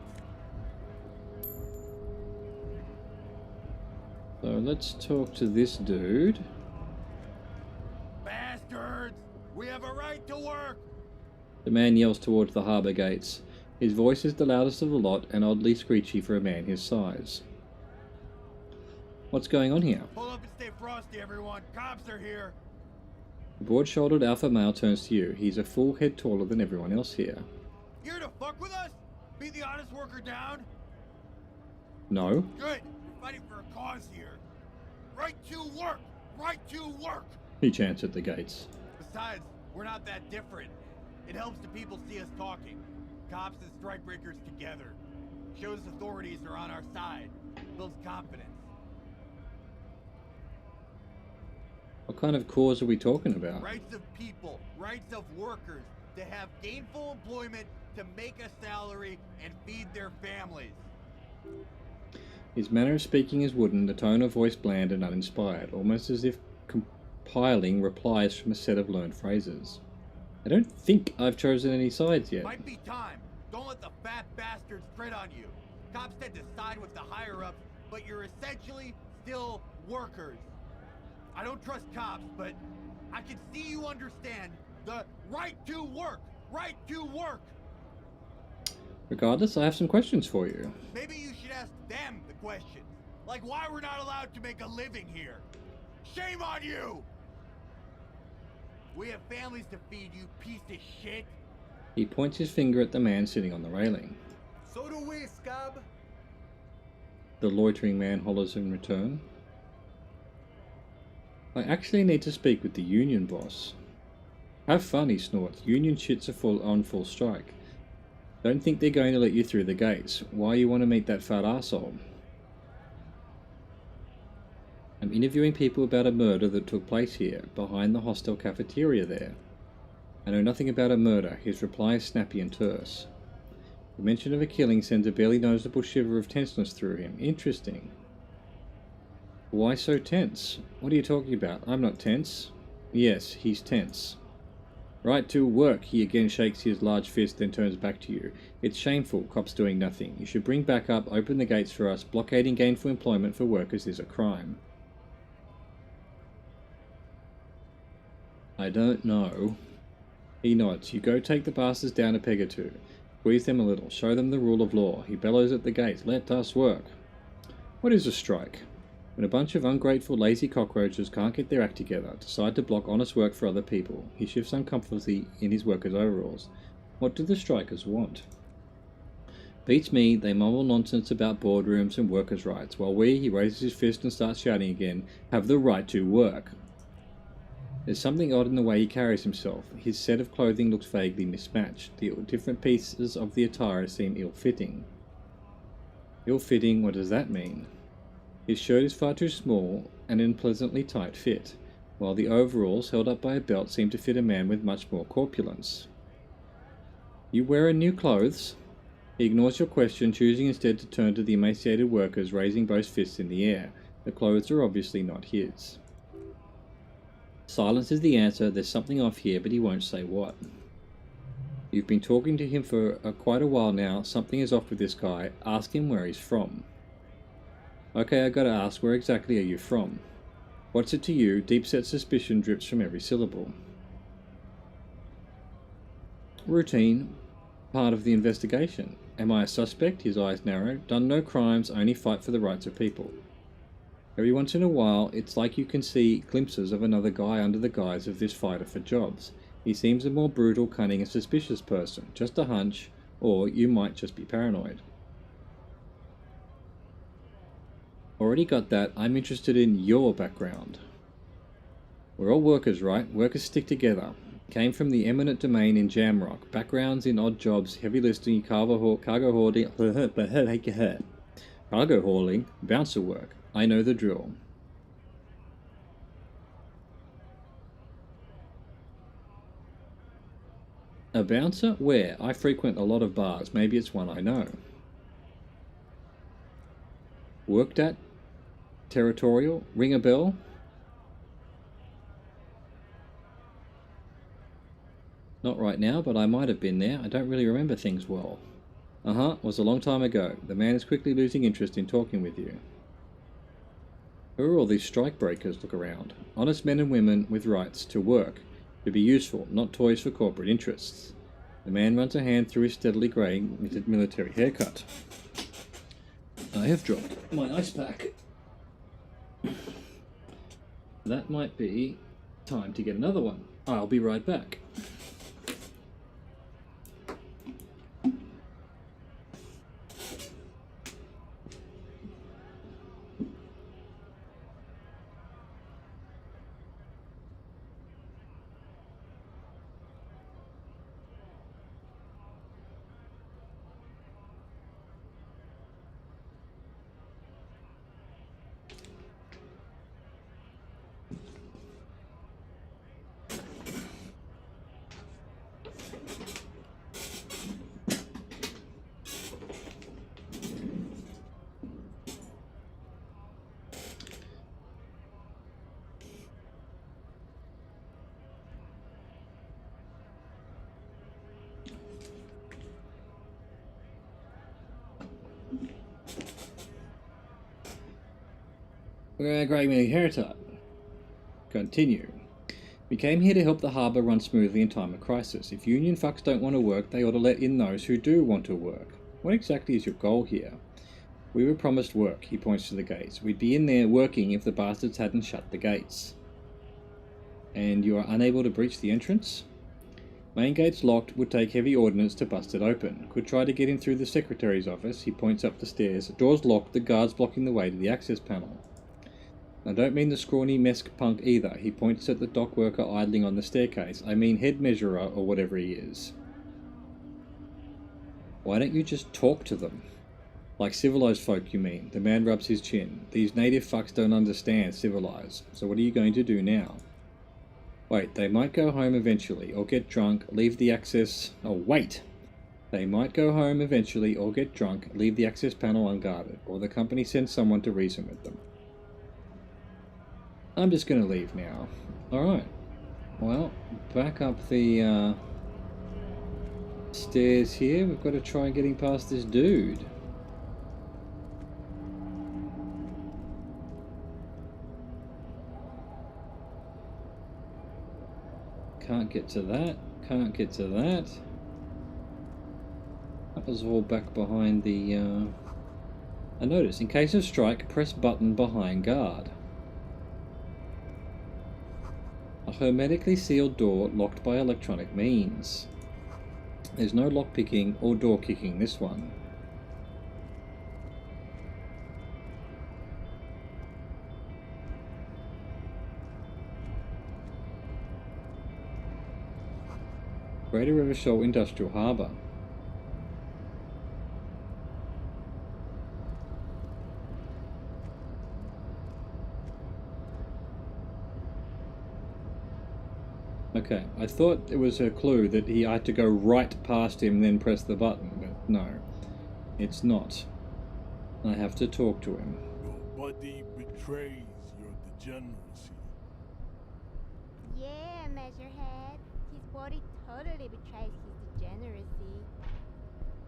So let's talk to this dude. Bastards! We have a right to work! The man yells towards the harbour gates. His voice is the loudest of the lot and oddly screechy for a man his size. What's going on here? Pull up and stay frosty, everyone. Cops are here. The broad-shouldered alpha male turns to you. He's a full head taller than everyone else here. Here to fuck with us? Be the honest worker down? No. Good. You're fighting for a cause here. Right to work! Right to work! He chants at the gates. Besides, we're not that different. It helps the people see us talking. Cops and strikebreakers together. Shows authorities are on our side. Builds confidence. What kind of cause are we talking about? Rights of people, rights of workers, to have gainful employment, to make a salary, and feed their families. His manner of speaking is wooden, the tone of voice bland and uninspired, almost as if compiling replies from a set of learned phrases. I don't think I've chosen any sides yet. Might be time. Don't let the fat bastards tread on you. Cops tend to side with the higher-ups, but you're essentially still workers. I don't trust cops, but I can see you understand the right to work. Right to work. Regardless, I have some questions for you. Maybe you should ask them the questions. Like why we're not allowed to make a living here. Shame on you! We have families to feed, you piece of shit. He points his finger at the man sitting on the railing. So do we, scab. The loitering man hollers in return. I actually need to speak with the union boss. Have fun, he snorts. Union shits are on full strike. Don't think they're going to let you through the gates. Why you want to meet that fat arsehole? I'm interviewing people about a murder that took place here, behind the hostel cafeteria there. I know nothing about a murder. His reply is snappy and terse. The mention of a killing sends a barely noticeable shiver of tenseness through him. Interesting. Why so tense? What are you talking about? I'm not tense. Yes, he's tense. Right to work. He again shakes his large fist, then turns back to you. It's shameful, cops doing nothing. You should bring backup, open the gates for us. Blockading gainful employment for workers is a crime. I don't know. He nods. You go take the bastards down a peg or two. Squeeze them a little. Show them the rule of law. He bellows at the gates. Let us work. What is a strike? When a bunch of ungrateful, lazy cockroaches can't get their act together, decide to block honest work for other people. He shifts uncomfortably in his workers' overalls. What do the strikers want? Beats me, they mumble nonsense about boardrooms and workers' rights, while we, he raises his fist and starts shouting again, have the right to work. There's something odd in the way he carries himself. His set of clothing looks vaguely mismatched. The different pieces of the attire seem ill-fitting. Ill-fitting, what does that mean? His shirt is far too small and an unpleasantly tight fit, while the overalls, held up by a belt, seem to fit a man with much more corpulence. You wearing new clothes? He ignores your question, choosing instead to turn to the emaciated workers, raising both fists in the air. The clothes are obviously not his. Silence is the answer. There's something off here, but he won't say what. You've been talking to him for quite a while now. Something is off with this guy. Ask him where he's from. Okay, I gotta ask, where exactly are you from? What's it to you? Deep-set suspicion drips from every syllable. Routine. Part of the investigation. Am I a suspect? His eyes narrow. Done no crimes, only fight for the rights of people. Every once in a while, it's like you can see glimpses of another guy under the guise of this fighter for jobs. He seems a more brutal, cunning and suspicious person. Just a hunch, or you might just be paranoid. Already got that. I'm interested in your background. We're all workers, right? Workers stick together. Came from the eminent domain in Jamrock. Backgrounds in odd jobs, heavy lifting, cargo hauling, cargo hauling, bouncer work. I know the drill. A bouncer? Where? I frequent a lot of bars. Maybe it's one I know. Worked at? Territorial? Ring a bell? Not right now, but I might have been there. I don't really remember things well. Was a long time ago. The man is quickly losing interest in talking with you. Who are all these strike breakers? Look around. Honest men and women with rights to work. To be useful, not toys for corporate interests. The man runs a hand through his steadily greying military haircut. I have dropped my ice pack. That might be time to get another one. I'll be right back. We're growing a haircut. Continue. We came here to help the harbour run smoothly in time of crisis. If union fucks don't want to work, they ought to let in those who do want to work. What exactly is your goal here? We were promised work, he points to the gates. We'd be in there working if the bastards hadn't shut the gates. And you are unable to breach the entrance? Main gate's locked, would take heavy ordnance to bust it open. Could try to get in through the secretary's office, he points up the stairs. Door's locked, the guards blocking the way to the access panel. I don't mean the scrawny mesk punk either. He points at the dock worker idling on the staircase. I mean head measurer or whatever he is. Why don't you just talk to them? Like civilized folk, you mean? The man rubs his chin. These native fucks don't understand civilized. So what are you going to do now? Wait, they might go home eventually, or get drunk, leave the access... Oh, wait! They might go home eventually, or get drunk, leave the access panel unguarded, or the company sends someone to reason with them. I'm just gonna leave now. Alright. Well, back up the stairs here. We've got to try getting past this dude. Can't get to that. Can't get to that. That was all back behind the... I noticed, in case of strike, press button behind guard. A hermetically sealed door locked by electronic means. There's no lock picking or door kicking this one. Greater River Shoal Industrial Harbour. Okay, I thought it was a clue that he had to go right past him then press the button, but no, it's not. I have to talk to him. Your body betrays your degeneracy. Yeah, Measurehead. His body totally betrays his degeneracy.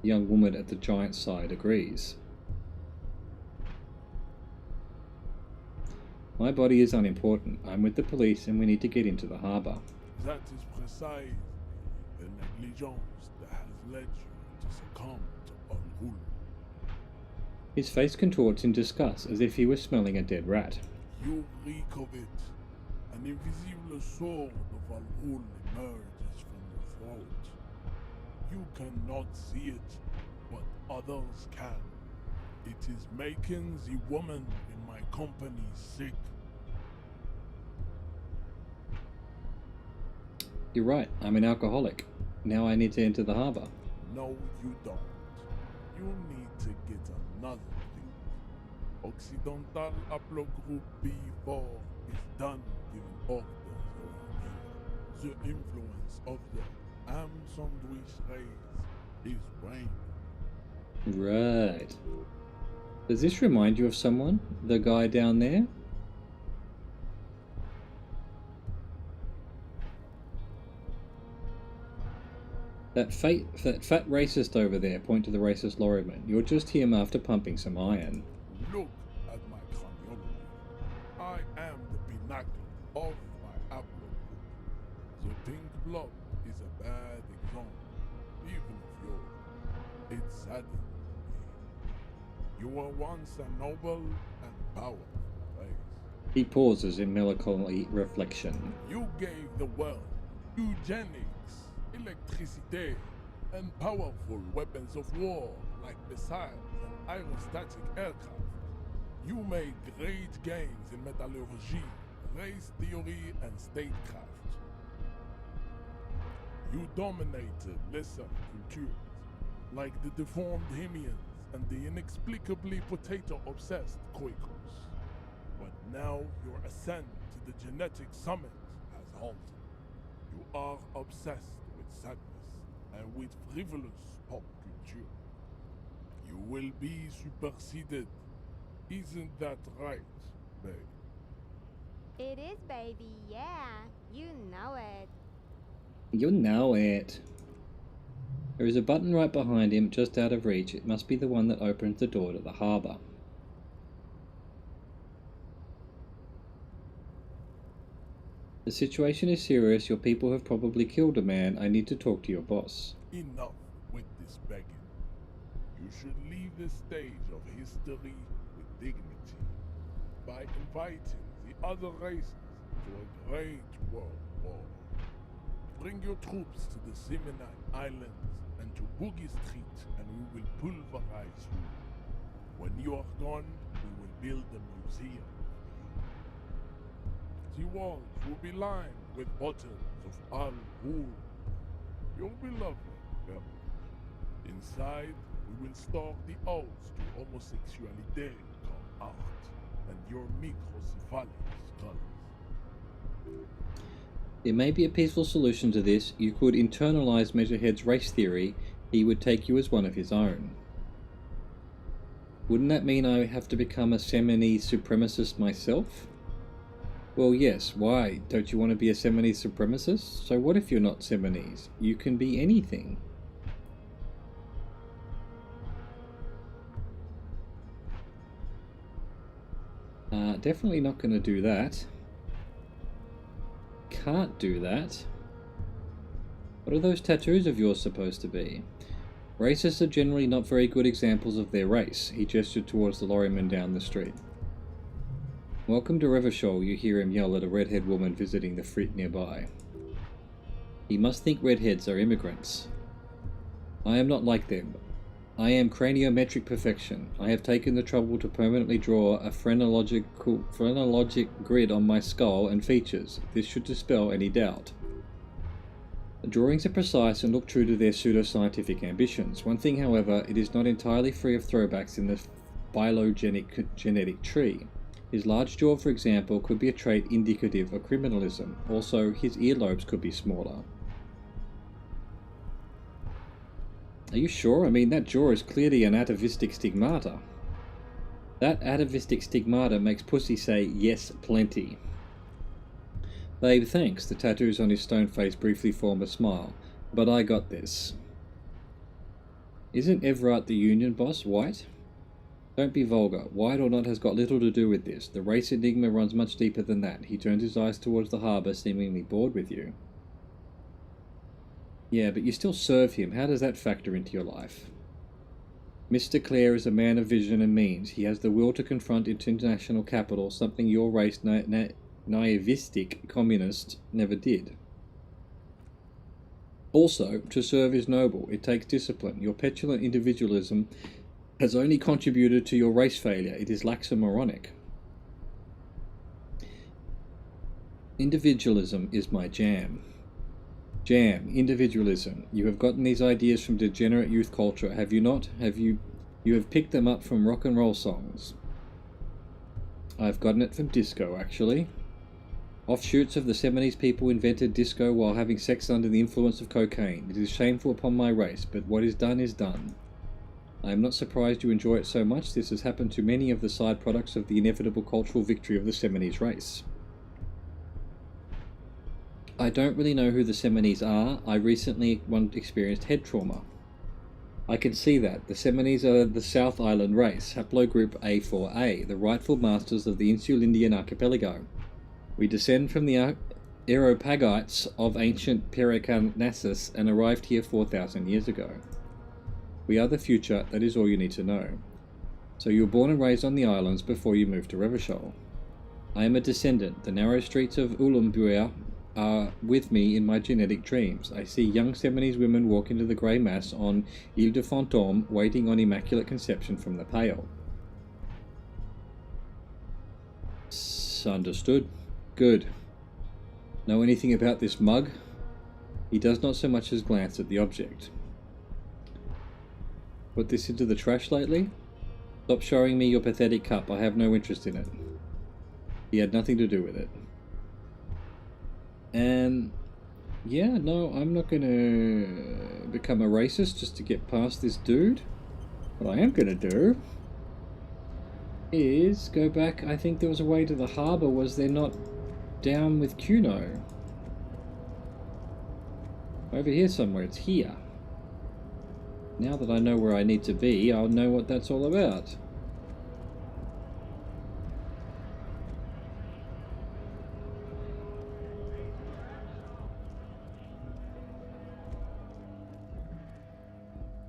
The young woman at the giant's side agrees. My body is unimportant. I'm with the police and we need to get into the harbour. That is precisely the negligence that has led you to succumb to unruly. His face contorts in disgust as if he was smelling a dead rat. You reek of it. An invisible sword of unruly emerges from your throat. You cannot see it, but others can. It is making the woman in my company sick. You're right, I'm an alcoholic. Now I need to enter the harbour. No, you don't. You need to get another thing. Occidental Haplogroup B4 is done giving orders around here. The influence of the ham sandwich race is waning. Right. Does this remind you of someone? The guy down there? That fat racist over there, point to the racist lorryman. You're just him after pumping some iron. Look at my craniology. I am the pinnacle of my haplogroup. The pink blood is a bad example, even of yours. It saddens me. You were once a noble and powerful race. He pauses in melancholy reflection. You gave the world eugenics, electricity, and powerful weapons of war like missiles and aerostatic aircraft. You made great gains in metallurgy, race theory, and statecraft. You dominated lesser cultures, like the deformed Hemians and the inexplicably potato-obsessed Quakers. But now your ascent to the genetic summit has halted. You are obsessed with sadness and with frivolous pop culture. You will be superseded. Isn't that right, babe? It is, baby, yeah. You know it. You know it. There is a button right behind him, just out of reach. It must be the one that opens the door to the harbour. The situation is serious. Your people have probably killed a man. I need to talk to your boss. Enough with this begging. You should leave the stage of history with dignity by inviting the other races to a great world war. Bring your troops to the Seminole Islands and to Boogie Street, and we will pulverize you. When you are gone, we will build a museum. The walls will be lined with bottles of Al Ghul. You'll be lovely, girl. Inside, We will stalk the owls to homosexuality come out, and your microcephalic skulls. It may be a peaceful solution to this. You could internalize Measurehead's race theory. He would take you as one of his own. Wouldn't that mean I have to become a Semini supremacist myself? Well, yes. Why? Don't you want to be a Semini supremacist? So what if you're not Seminis? You can be anything. Definitely not going to do that. Can't do that. What are those tattoos of yours supposed to be? Racists are generally not very good examples of their race. He gestured towards the lorryman down the street. Welcome to Revachol, you hear him yell at a redhead woman visiting the frit nearby. He must think redheads are immigrants. I am not like them. I am craniometric perfection. I have taken the trouble to permanently draw a phrenologic grid on my skull and features. This should dispel any doubt. The drawings are precise and look true to their pseudoscientific ambitions. One thing, however, it is not entirely free of throwbacks in the phylogenetic tree. His large jaw, for example, could be a trait indicative of criminalism. Also, his earlobes could be smaller. Are you sure? I mean, that jaw is clearly an atavistic stigmata. That atavistic stigmata makes pussy say, yes, plenty. Babe, thanks. The tattoos on his stone face briefly form a smile. But I got this. Isn't Everard the union boss white? Don't be vulgar. White or not has got little to do with this. The race enigma runs much deeper than that. He turned his eyes towards the harbour, seemingly bored with you. Yeah, but you still serve him. How does that factor into your life? Mr. Clare is a man of vision and means. He has the will to confront international capital, something your race naivistic communists never did. Also, to serve is noble. It takes discipline. Your petulant individualism has only contributed to your race failure. It is laxamoronic. Individualism is my jam. Jam, individualism. You have gotten these ideas from degenerate youth culture, have you not? You have picked them up from rock and roll songs. I've gotten it from disco, actually. Offshoots of the 70s people invented disco while having sex under the influence of cocaine. It is shameful upon my race, but what is done is done. I am not surprised you enjoy it so much. This has happened to many of the side products of the inevitable cultural victory of the Semini's race. I don't really know who the Seminis are. I recently experienced head trauma. I can see that. The Seminis are the South Island race, haplogroup A4A, the rightful masters of the Insulindian archipelago. We descend from the Aeropagites of ancient Peloponnesus and arrived here 4,000 years ago. We are the future, that is all you need to know. So you were born and raised on the islands before you moved to Revachol. I am a descendant. The narrow streets of Ulumbria are with me in my genetic dreams. I see young Seminese women walk into the grey mass on Ile de Fantôme, waiting on Immaculate Conception from the Pale. Understood. Good. Know anything about this mug? He does not so much as glance at the object. Put this into the trash lately? Stop showing me your pathetic cup. I have no interest in it. He had nothing to do with it. And yeah, no, I'm not gonna become a racist just to get past this dude. What I am gonna do is go back. I think there was a way to the harbour, was there not? Down with Kuno. Over here somewhere, it's here. Now that I know where I need to be, I'll know what that's all about.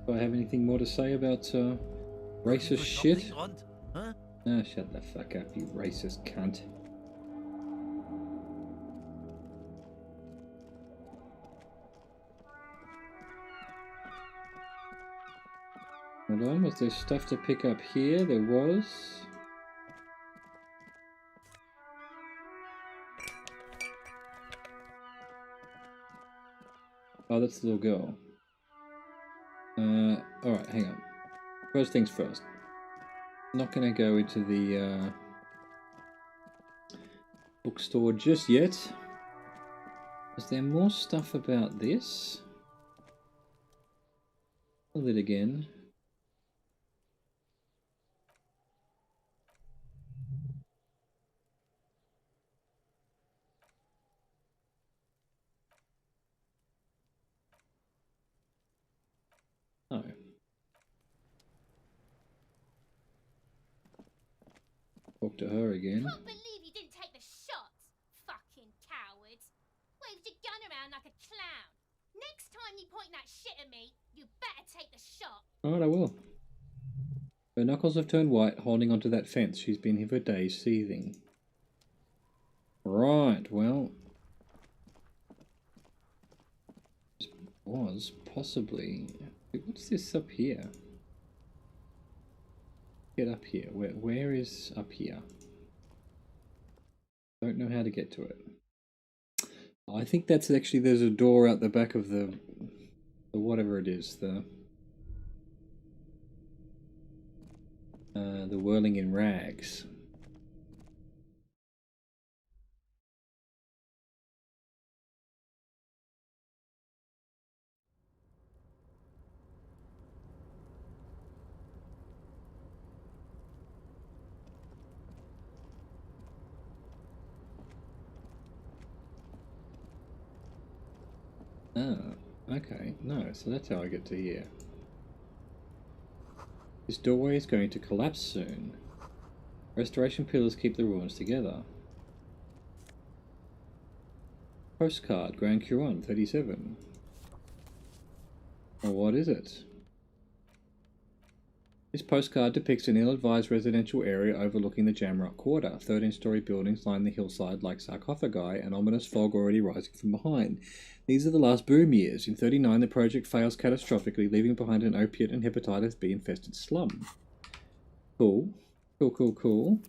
Do I have anything more to say about racist shit? Huh? Ah, shut the fuck up, you racist cunt. Hold on, was there stuff to pick up here? There was. Oh, that's the little girl. Alright, hang on. First things first. Not going to go into the bookstore just yet. Is there more stuff about this? Pull it again. Oh. Talk to her again. Can't believe you didn't take the shots. Fucking cowards. Waved your gun around like a clown. Next time you point that shit at me, you better take the shot. Alright, I will. Her knuckles have turned white, holding onto that fence. She's been here for days, seething. Right, well... this was possibly... what's this up here? Get up here. Where is up here? Don't know how to get to it. I think that's actually, there's a door out the back of the whatever it is, the whirling in rags. Oh, okay. No, so that's how I get to here. This doorway is going to collapse soon. Restoration pillars keep the ruins together. Postcard, Grand Curon, 37. Well, what is it? This postcard depicts an ill-advised residential area overlooking the Jamrock Quarter. 13-story buildings line the hillside like sarcophagi, and ominous fog already rising from behind. These are the last boom years. In 39, the project fails catastrophically, leaving behind an opiate and hepatitis B-infested slum. Cool. Cool, cool, cool.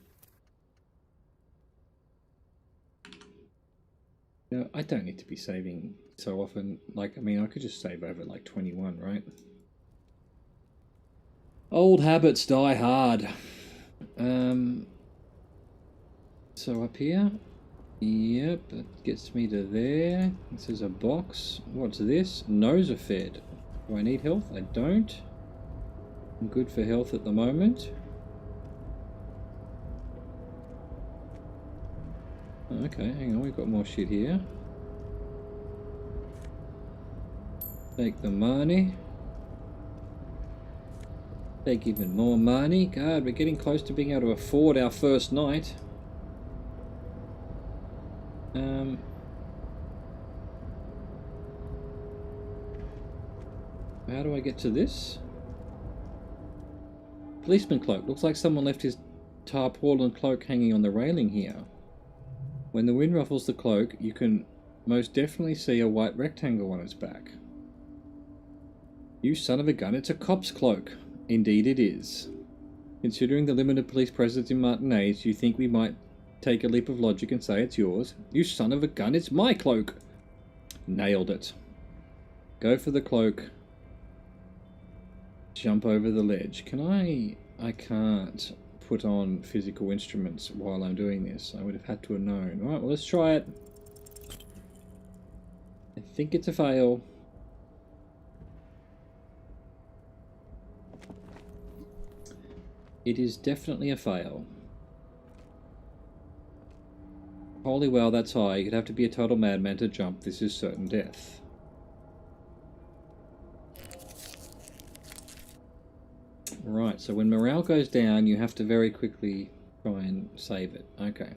You know, I don't need to be saving so often. Like, I mean, I could just save over like 21, right? Old habits die hard. So up here, yep, that gets me to there. This is a box. What's this? Nosophed. Do I need health? I don't. I'm good for health at the moment. Okay, hang on, we've got more shit here. Take the money. Take even more money. God, we're getting close to being able to afford our first night. How do I get to this? Policeman cloak. Looks like someone left his tarpaulin cloak hanging on the railing here. When the wind ruffles the cloak, you can most definitely see a white rectangle on its back. You son of a gun, it's a cop's cloak. Indeed it is. Considering the limited police presence in Martinez, you think we might take a leap of logic and say it's yours? You son of a gun, it's my cloak! Nailed it. Go for the cloak. Jump over the ledge. Can I can't put on physical instruments while I'm doing this. I would have had to have known. Alright, well let's try it. I think it's a fail. It is definitely a fail. Holy well, that's high. You'd have to be a total madman to jump. This is certain death. Right, so when morale goes down, you have to very quickly try and save it. Okay.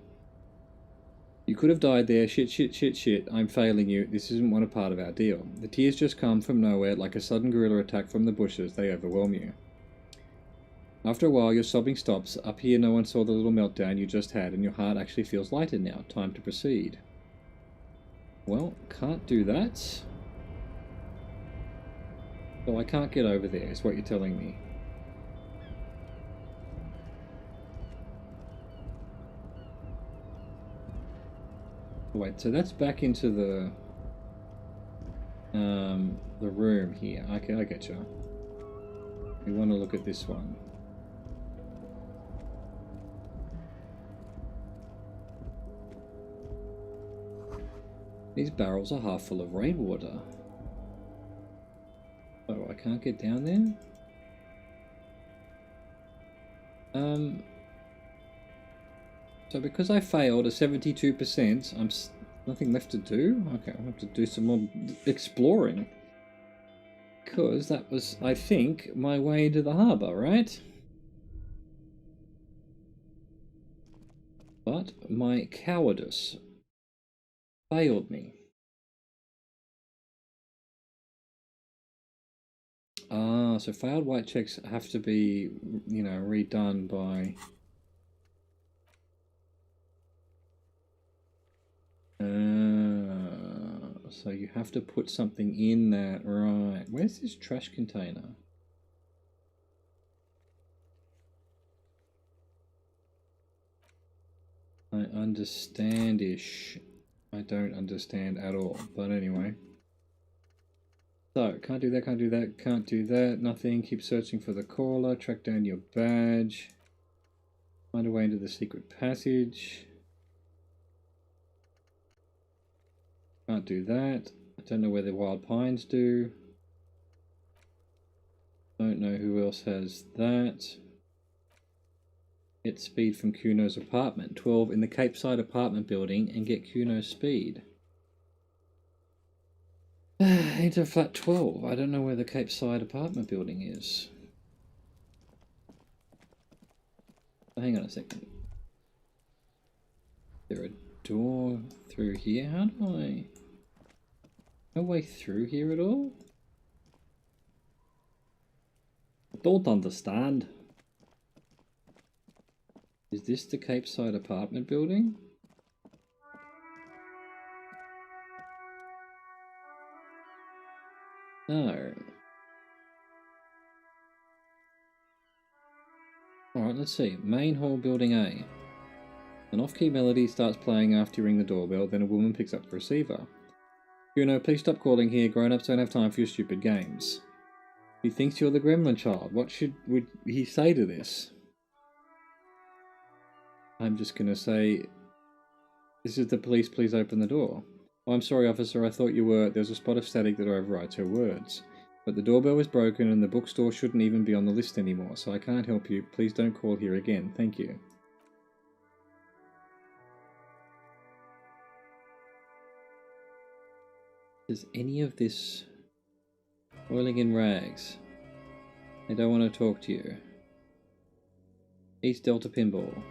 You could have died there. Shit, shit, shit, shit. I'm failing you. This isn't one a part of our deal. The tears just come from nowhere like a sudden guerrilla attack from the bushes. They overwhelm you. After a while, your sobbing stops. Up here, no one saw the little meltdown you just had, and your heart actually feels lighter now. Time to proceed. Well, can't do that. So I can't get over there, is what you're telling me. Wait, so that's back into the room here. Okay, I get you. We want to look at this one. These barrels are half full of rainwater. Oh, I can't get down there? So because I failed at 72%, I'm nothing left to do? Okay, I'll have to do some more exploring. Because that was, I think, my way into the harbour, right? But my cowardice failed me. Ah, so failed white checks have to be, you know, redone by... so you have to put something in that, right? Where's this trash container? I understand-ish. I don't understand at all, but anyway. So, can't do that, can't do that, can't do that, nothing. Keep searching for the caller, track down your badge. Find a way into the secret passage. Can't do that. I don't know where the wild pines do. Don't know who else has that. Get speed from Kuno's apartment. 12 in the Cape Side apartment building and get Kuno's speed. Enter flat 12. I don't know where the Cape Side apartment building is. Hang on a second. Is there a door through here? How do I... No way through here at all? I don't understand. Is this the Cape Side apartment building? No. Alright, let's see. Main hall building A. An off-key melody starts playing after you ring the doorbell, then a woman picks up the receiver. Kuno, please stop calling here. Grown-ups don't have time for your stupid games. He thinks you're the gremlin child. What would he say to this? I'm just gonna say, this is the police, please open the door. Oh, I'm sorry, officer, I thought you were... There's a spot of static that overrides her words. But the doorbell is broken and the bookstore shouldn't even be on the list anymore, so I can't help you. Please don't call here again. Thank you. Does any of this... Oiling in rags. I don't want to talk to you. East Delta Pinball.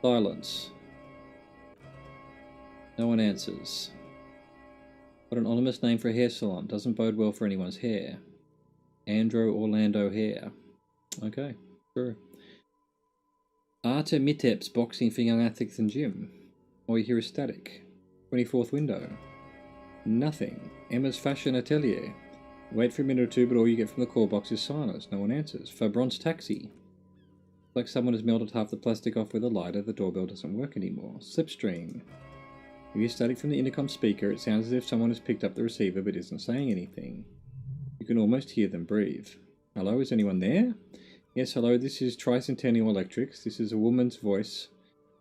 Silence. No one answers. What an ominous name for a hair salon. Doesn't bode well for anyone's hair. Andro Orlando Hair. Okay, true. Arta Mitep's boxing for young athletes and gym. All you hear is static. 24th window. Nothing. Emma's fashion atelier. Wait for a minute or two, but all you get from the call box is silence. No one answers. Fabron's taxi. Like someone has melted half the plastic off with a lighter, the doorbell doesn't work anymore. Slipstream. You hear static from the intercom speaker. It sounds as if someone has picked up the receiver but isn't saying anything. You can almost hear them breathe. Hello, is anyone there? Yes, hello, this is Tricentennial Electrics. This is a woman's voice,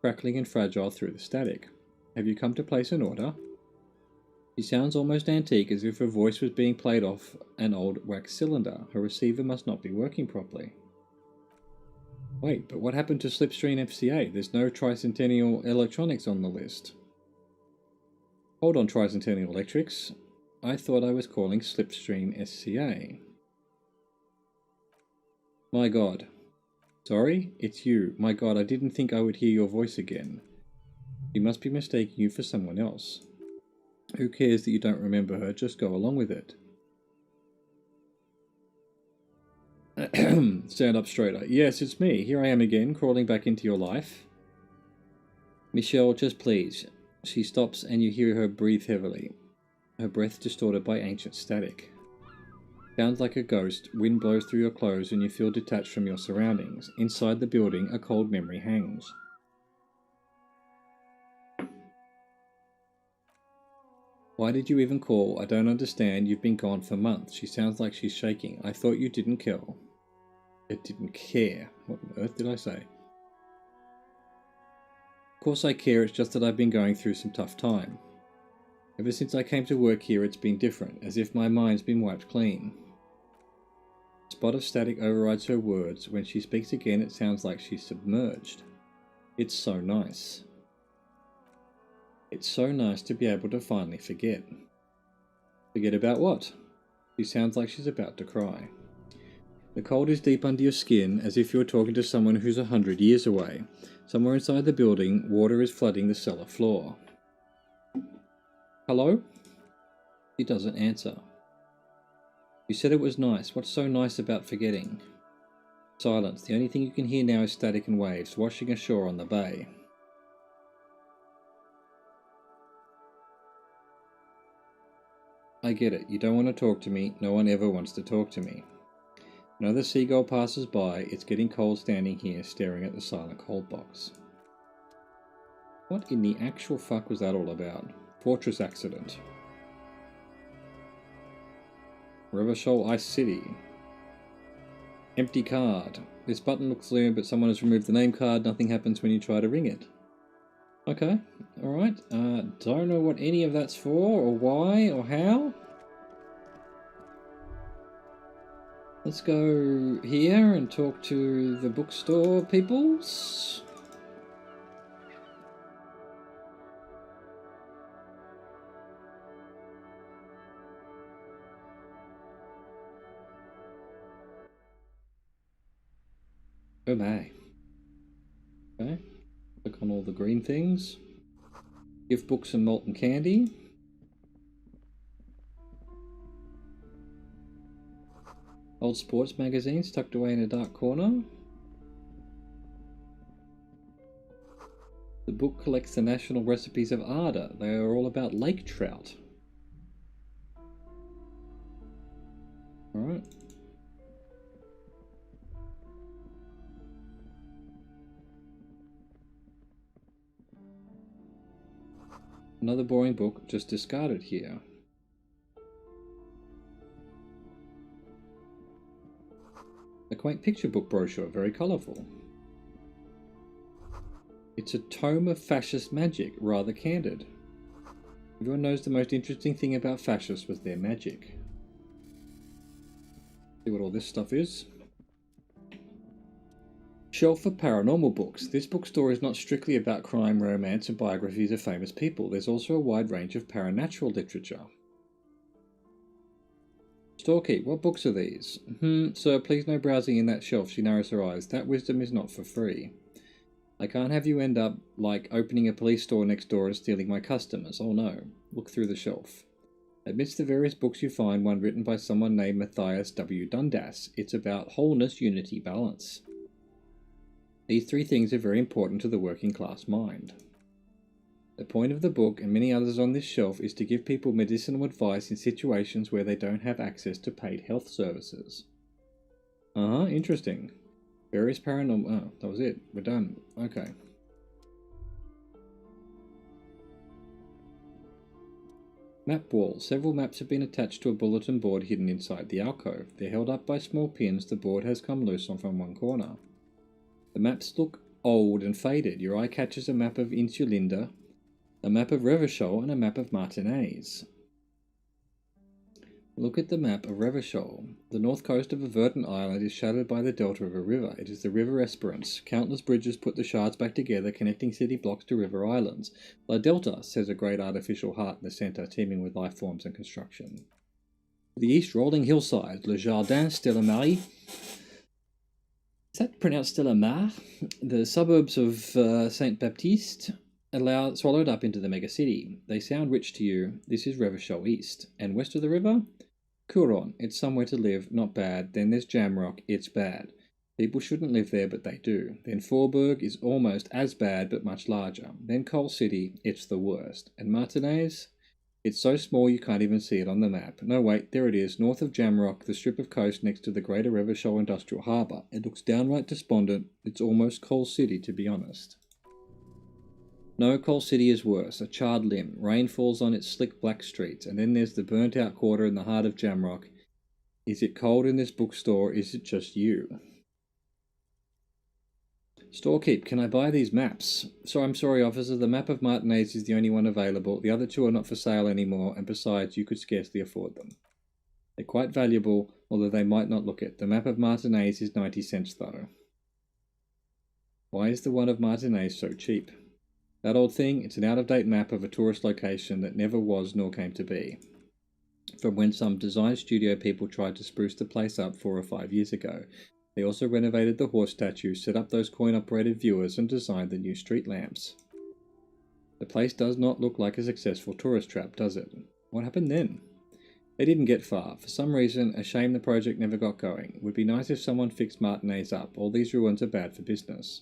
crackling and fragile through the static. Have you come to place an order? She sounds almost antique, as if her voice was being played off an old wax cylinder. Her receiver must not be working properly. Wait, but what happened to Slipstream FCA? There's no Tricentennial Electronics on the list. Hold on, Tricentennial Electrics. I thought I was calling Slipstream SCA. My God. Sorry? It's you. My God, I didn't think I would hear your voice again. You must be mistaking you for someone else. Who cares that you don't remember her? Just go along with it. Stand up straighter. Yes, it's me. Here I am again, crawling back into your life. Michelle, just please. She stops and you hear her breathe heavily. Her breath distorted by ancient static. Sounds like a ghost, wind blows through your clothes and you feel detached from your surroundings. Inside the building, a cold memory hangs. Why did you even call? I don't understand. You've been gone for months. She sounds like she's shaking. I thought you didn't kill. It didn't care. What on earth did I say? Of course I care, it's just that I've been going through some tough time. Ever since I came to work here, it's been different, as if my mind's been wiped clean. A spot of static overrides her words. When she speaks again, it sounds like she's submerged. It's so nice. It's so nice to be able to finally forget. Forget about what? She sounds like she's about to cry. The cold is deep under your skin, as if you're talking to someone who's 100 years away. Somewhere inside the building, water is flooding the cellar floor. Hello? She doesn't answer. You said it was nice. What's so nice about forgetting? Silence. The only thing you can hear now is static and waves washing ashore on the bay. I get it. You don't want to talk to me. No one ever wants to talk to me. Another seagull passes by. It's getting cold standing here, staring at the silent cold box. What in the actual fuck was that all about? Fortress accident. Rover Ice City. Empty card. This button looks familiar, but someone has removed the name card. Nothing happens when you try to ring it. Okay, alright. Don't know what any of that's for, or why, or how. Let's go here and talk to the bookstore peoples. Oh my. Okay. Click on all the green things. Gift books and malt and candy. Old sports magazines tucked away in a dark corner. The book collects the national recipes of Arda. They are all about lake trout. Alright. Another boring book just discarded here. A quaint picture book brochure, very colourful. It's a tome of fascist magic, rather candid. Everyone knows the most interesting thing about fascists was their magic. See what all this stuff is. Shelf for paranormal books. This bookstore is not strictly about crime, romance and biographies of famous people. There's also a wide range of paranatural literature. Storekeep, what books are these? Sir, please no browsing in that shelf. She narrows her eyes. That wisdom is not for free. I can't have you end up like opening a police store next door and stealing my customers. Oh no. Look through the shelf. Amidst the various books you find one written by someone named Matthias W. Dundas. It's about wholeness, unity, balance. These three things are very important to the working class mind. The point of the book and many others on this shelf is to give people medicinal advice in situations where they don't have access to paid health services. Interesting. Various paranormal... Oh, that was it. We're done. Okay. Map wall. Several maps have been attached to a bulletin board hidden inside the alcove. They're held up by small pins. The board has come loose from one corner. The maps look old and faded. Your eye catches a map of Insulinda, a map of Revachol, and a map of Martinez. Look at the map of Revachol. The north coast of a verdant island is shadowed by the delta of a river. It is the River Esperance. Countless bridges put the shards back together, connecting city blocks to river islands. La Delta says a great artificial heart in the centre, teeming with life forms and construction. To the east, rolling hillsides, Le Jardin Stella Marie. Is that pronounced Stella Mar? The suburbs of Saint Baptiste swallowed up into the megacity. They sound rich to you. This is Revachol East. And west of the river? Couronne. It's somewhere to live, not bad. Then there's Jamrock. It's bad. People shouldn't live there, but they do. Then Faubourg is almost as bad, but much larger. Then Coal City. It's the worst. And Martinez? It's so small you can't even see it on the map. No, wait, there it is, north of Jamrock, the strip of coast next to the greater Revachol industrial harbour. It looks downright despondent. It's almost Coal City, to be honest. No, Coal City is worse. A charred limb. Rain falls on its slick black streets. And then there's the burnt-out quarter in the heart of Jamrock. Is it cold in this bookstore? Is it just you? Storekeep, can I buy these maps? So I'm sorry, officer, the map of Martinez is the only one available. The other two are not for sale anymore, and besides, you could scarcely afford them. They're quite valuable, although they might not look it. The map of Martinez is 90 cents, though. Why is the one of Martinez so cheap? That old thing, it's an out-of-date map of a tourist location that never was nor came to be. From when some design studio people tried to spruce the place up 4 or 5 years ago. They also renovated the horse statue, set up those coin-operated viewers, and designed the new street lamps. The place does not look like a successful tourist trap, does it? What happened then? They didn't get far. For some reason, a shame the project never got going. It would be nice if someone fixed Martinez up. All these ruins are bad for business.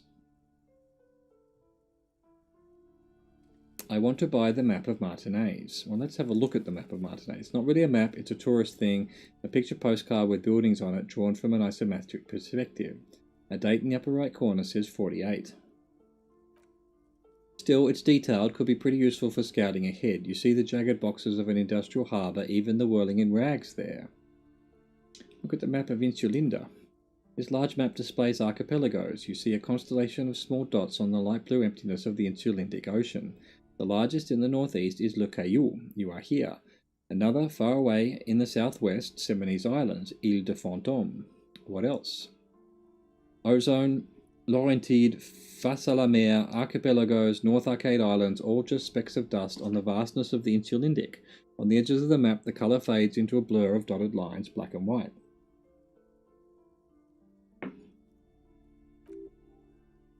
I want to buy the map of Martinez. Well, let's have a look at the map of Martinez. It's not really a map, it's a tourist thing. A picture postcard with buildings on it drawn from an isometric perspective. A date in the upper right corner says 48. Still, it's detailed, could be pretty useful for scouting ahead. You see the jagged boxes of an industrial harbour, even the whirling in rags there. Look at the map of Insulinda. This large map displays archipelagos. You see a constellation of small dots on the light blue emptiness of the Insulindic Ocean. The largest in the northeast is Le Caillou. You are here. Another far away in the southwest, Seminese Islands, Ile de Fantôme. What else? Ozone, Laurentide, Face à la Mer, Archipelagos, North Arcade Islands, all just specks of dust on the vastness of the Insulindic. On the edges of the map, the colour fades into a blur of dotted lines, black and white.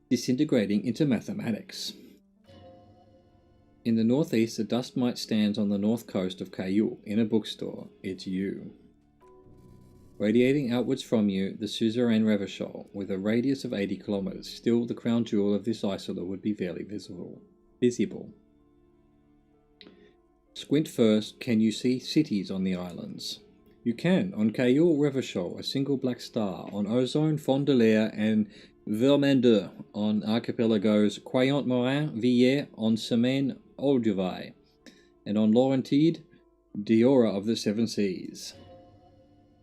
Disintegrating into mathematics. In the northeast, a dust mite stands on the north coast of Caillou. In a bookstore, it's you. Radiating outwards from you, the suzerain Revachol, with a radius of 80 kilometers. Still, the crown jewel of this isola would be barely visible. Squint first, can you see cities on the islands? You can. On Caillou, Revachol, a single black star. On Ozone, Fond de l'Air, and Vermandeur. On archipelagos, Croyant Morin, Villiers, on Semaine, Olduvai. And on Laurentide, Diora of the Seven Seas.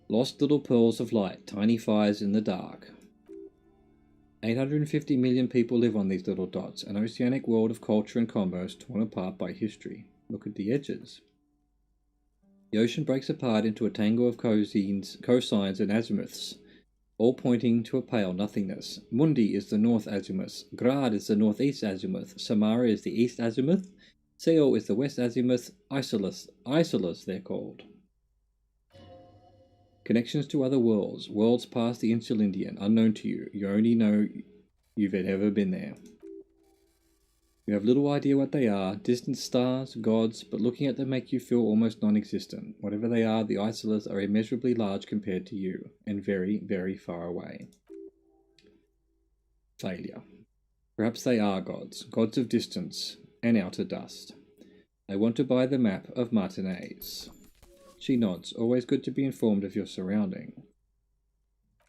Lost little pearls of light, tiny fires in the dark. 850 million people live on these little dots, an oceanic world of culture and commerce torn apart by history. Look at the edges. The ocean breaks apart into a tangle of cosines and azimuths, all pointing to a pale nothingness. Mundi is the north azimuth, Grad is the northeast azimuth, Samara is the east azimuth, Seo is the west azimuth, Isolas they're called. Connections to other worlds, worlds past the Insulindian, unknown to you. You only know you've ever been there. You have little idea what they are, distant stars, gods, but looking at them make you feel almost non-existent. Whatever they are, the isolas are immeasurably large compared to you, and very, very far away. Failure. Perhaps they are gods, gods of distance and outer dust. I want to buy the map of Martinez. She nods. Always good to be informed of your surrounding.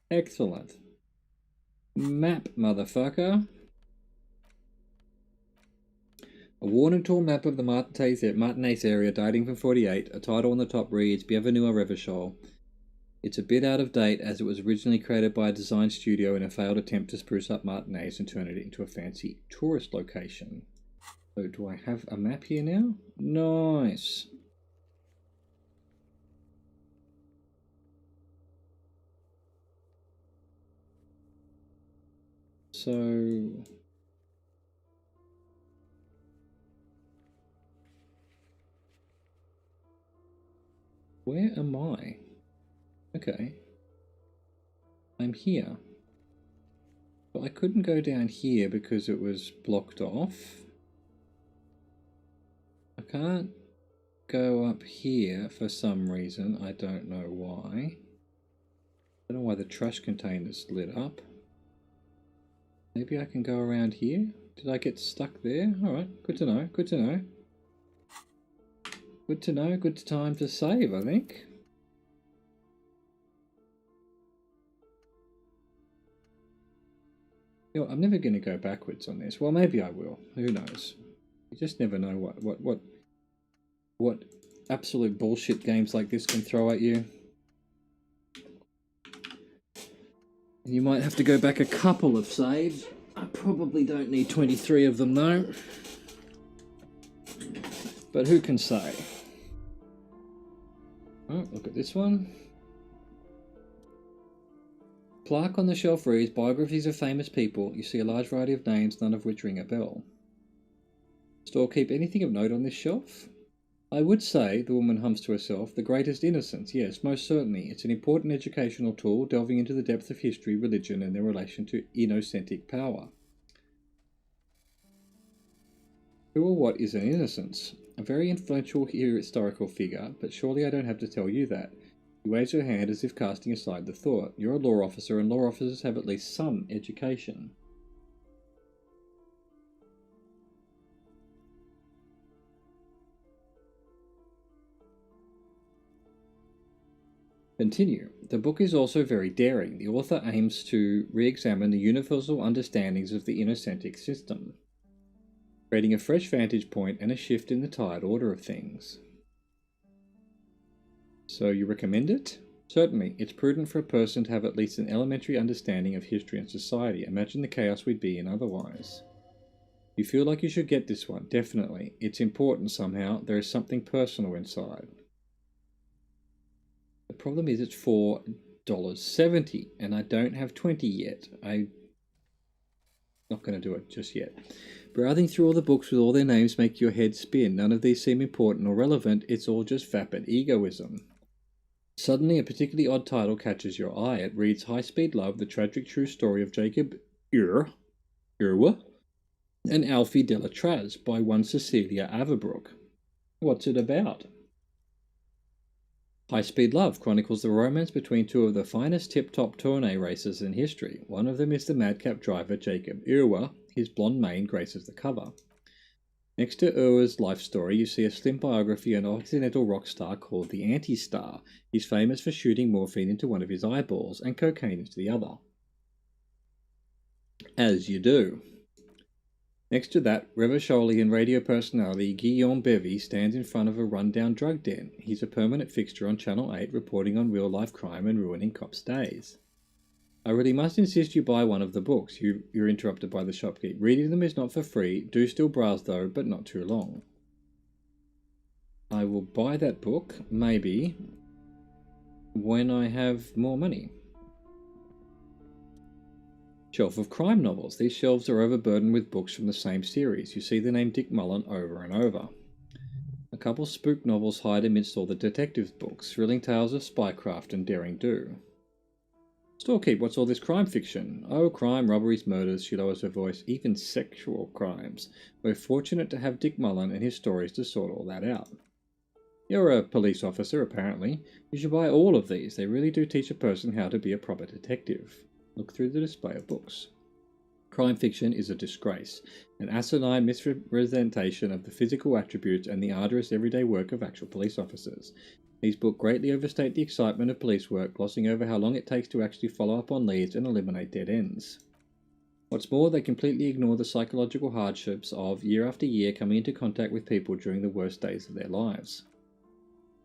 Excellent. Map, motherfucker. A worn and torn map of the Martinez area dating from 48. A title on the top reads Bienvenue à Revachol. It's a bit out of date as it was originally created by a design studio in a failed attempt to spruce up Martinez and turn it into a fancy tourist location. So do I have a map here now? Nice. So where am I? Okay. I'm here. But I couldn't go down here because it was blocked off. I can't go up here for some reason. I don't know why. I don't know why the trash container's lit up. Maybe I can go around here? Did I get stuck there? Alright, good to know, good to know. Good to know, good time to save, I think. You know, I'm never going to go backwards on this. Well, maybe I will. Who knows? You just never know what absolute bullshit games like this can throw at you. You might have to go back a couple of saves. I probably don't need 23 of them though. But who can say? Oh, look at this one. Plaque on the shelf reads, biographies of famous people. You see a large variety of names, none of which ring a bell. Store keep anything of note on this shelf? I would say, the woman hums to herself, the greatest innocence. Yes, most certainly. It's an important educational tool, delving into the depth of history, religion, and their relation to innocentic power. Who or what is an innocence? A very influential historical figure, but surely I don't have to tell you that. She waves her hand as if casting aside the thought. You're a law officer, and law officers have at least some education. Continue. The book is also very daring. The author aims to re-examine the universal understandings of the innocentic system, creating a fresh vantage point and a shift in the tide order of things. So you recommend it? Certainly. It's prudent for a person to have at least an elementary understanding of history and society. Imagine the chaos we'd be in otherwise. You feel like you should get this one? Definitely. It's important somehow. There is something personal inside. The problem is it's $4.70 and I don't have 20 yet. I'm not going to do it just yet. Browsing through all the books with all their names make your head spin. None of these seem important or relevant. It's all just vapid egoism. Suddenly, a particularly odd title catches your eye. It reads High Speed Love, the tragic true story of Jacob Irwa and Alfie Delatraz by one Cecilia Averbrook. What's it about? High Speed Love chronicles the romance between two of the finest tip-top tourney racers in history. One of them is the madcap driver Jacob Irwa. His blonde mane graces the cover. Next to Irwa's life story, you see a slim biography of an Occidental rock star called the Anti-Star. He's famous for shooting morphine into one of his eyeballs and cocaine into the other. As you do. Next to that, Revacholian radio personality Guillaume Bevy stands in front of a run-down drug den. He's a permanent fixture on Channel 8, reporting on real-life crime and ruining cops' days. I really must insist you buy one of the books. You're interrupted by the shopkeep. Reading them is not for free. Do still browse though, but not too long. I will buy that book, maybe, when I have more money. Shelf of crime novels. These shelves are overburdened with books from the same series. You see the name Dick Mullen over and over. A couple spook novels hide amidst all the detective books, thrilling tales of spycraft and daring do. Storekeep, what's all this crime fiction? Oh, crime, robberies, murders, she lowers her voice, even sexual crimes. We're fortunate to have Dick Mullen and his stories to sort all that out. You're a police officer, apparently. You should buy all of these. They really do teach a person how to be a proper detective. Look through the display of books. Crime fiction is a disgrace, an asinine misrepresentation of the physical attributes and the arduous everyday work of actual police officers. These books greatly overstate the excitement of police work, glossing over how long it takes to actually follow up on leads and eliminate dead ends. What's more, they completely ignore the psychological hardships of, year after year, coming into contact with people during the worst days of their lives.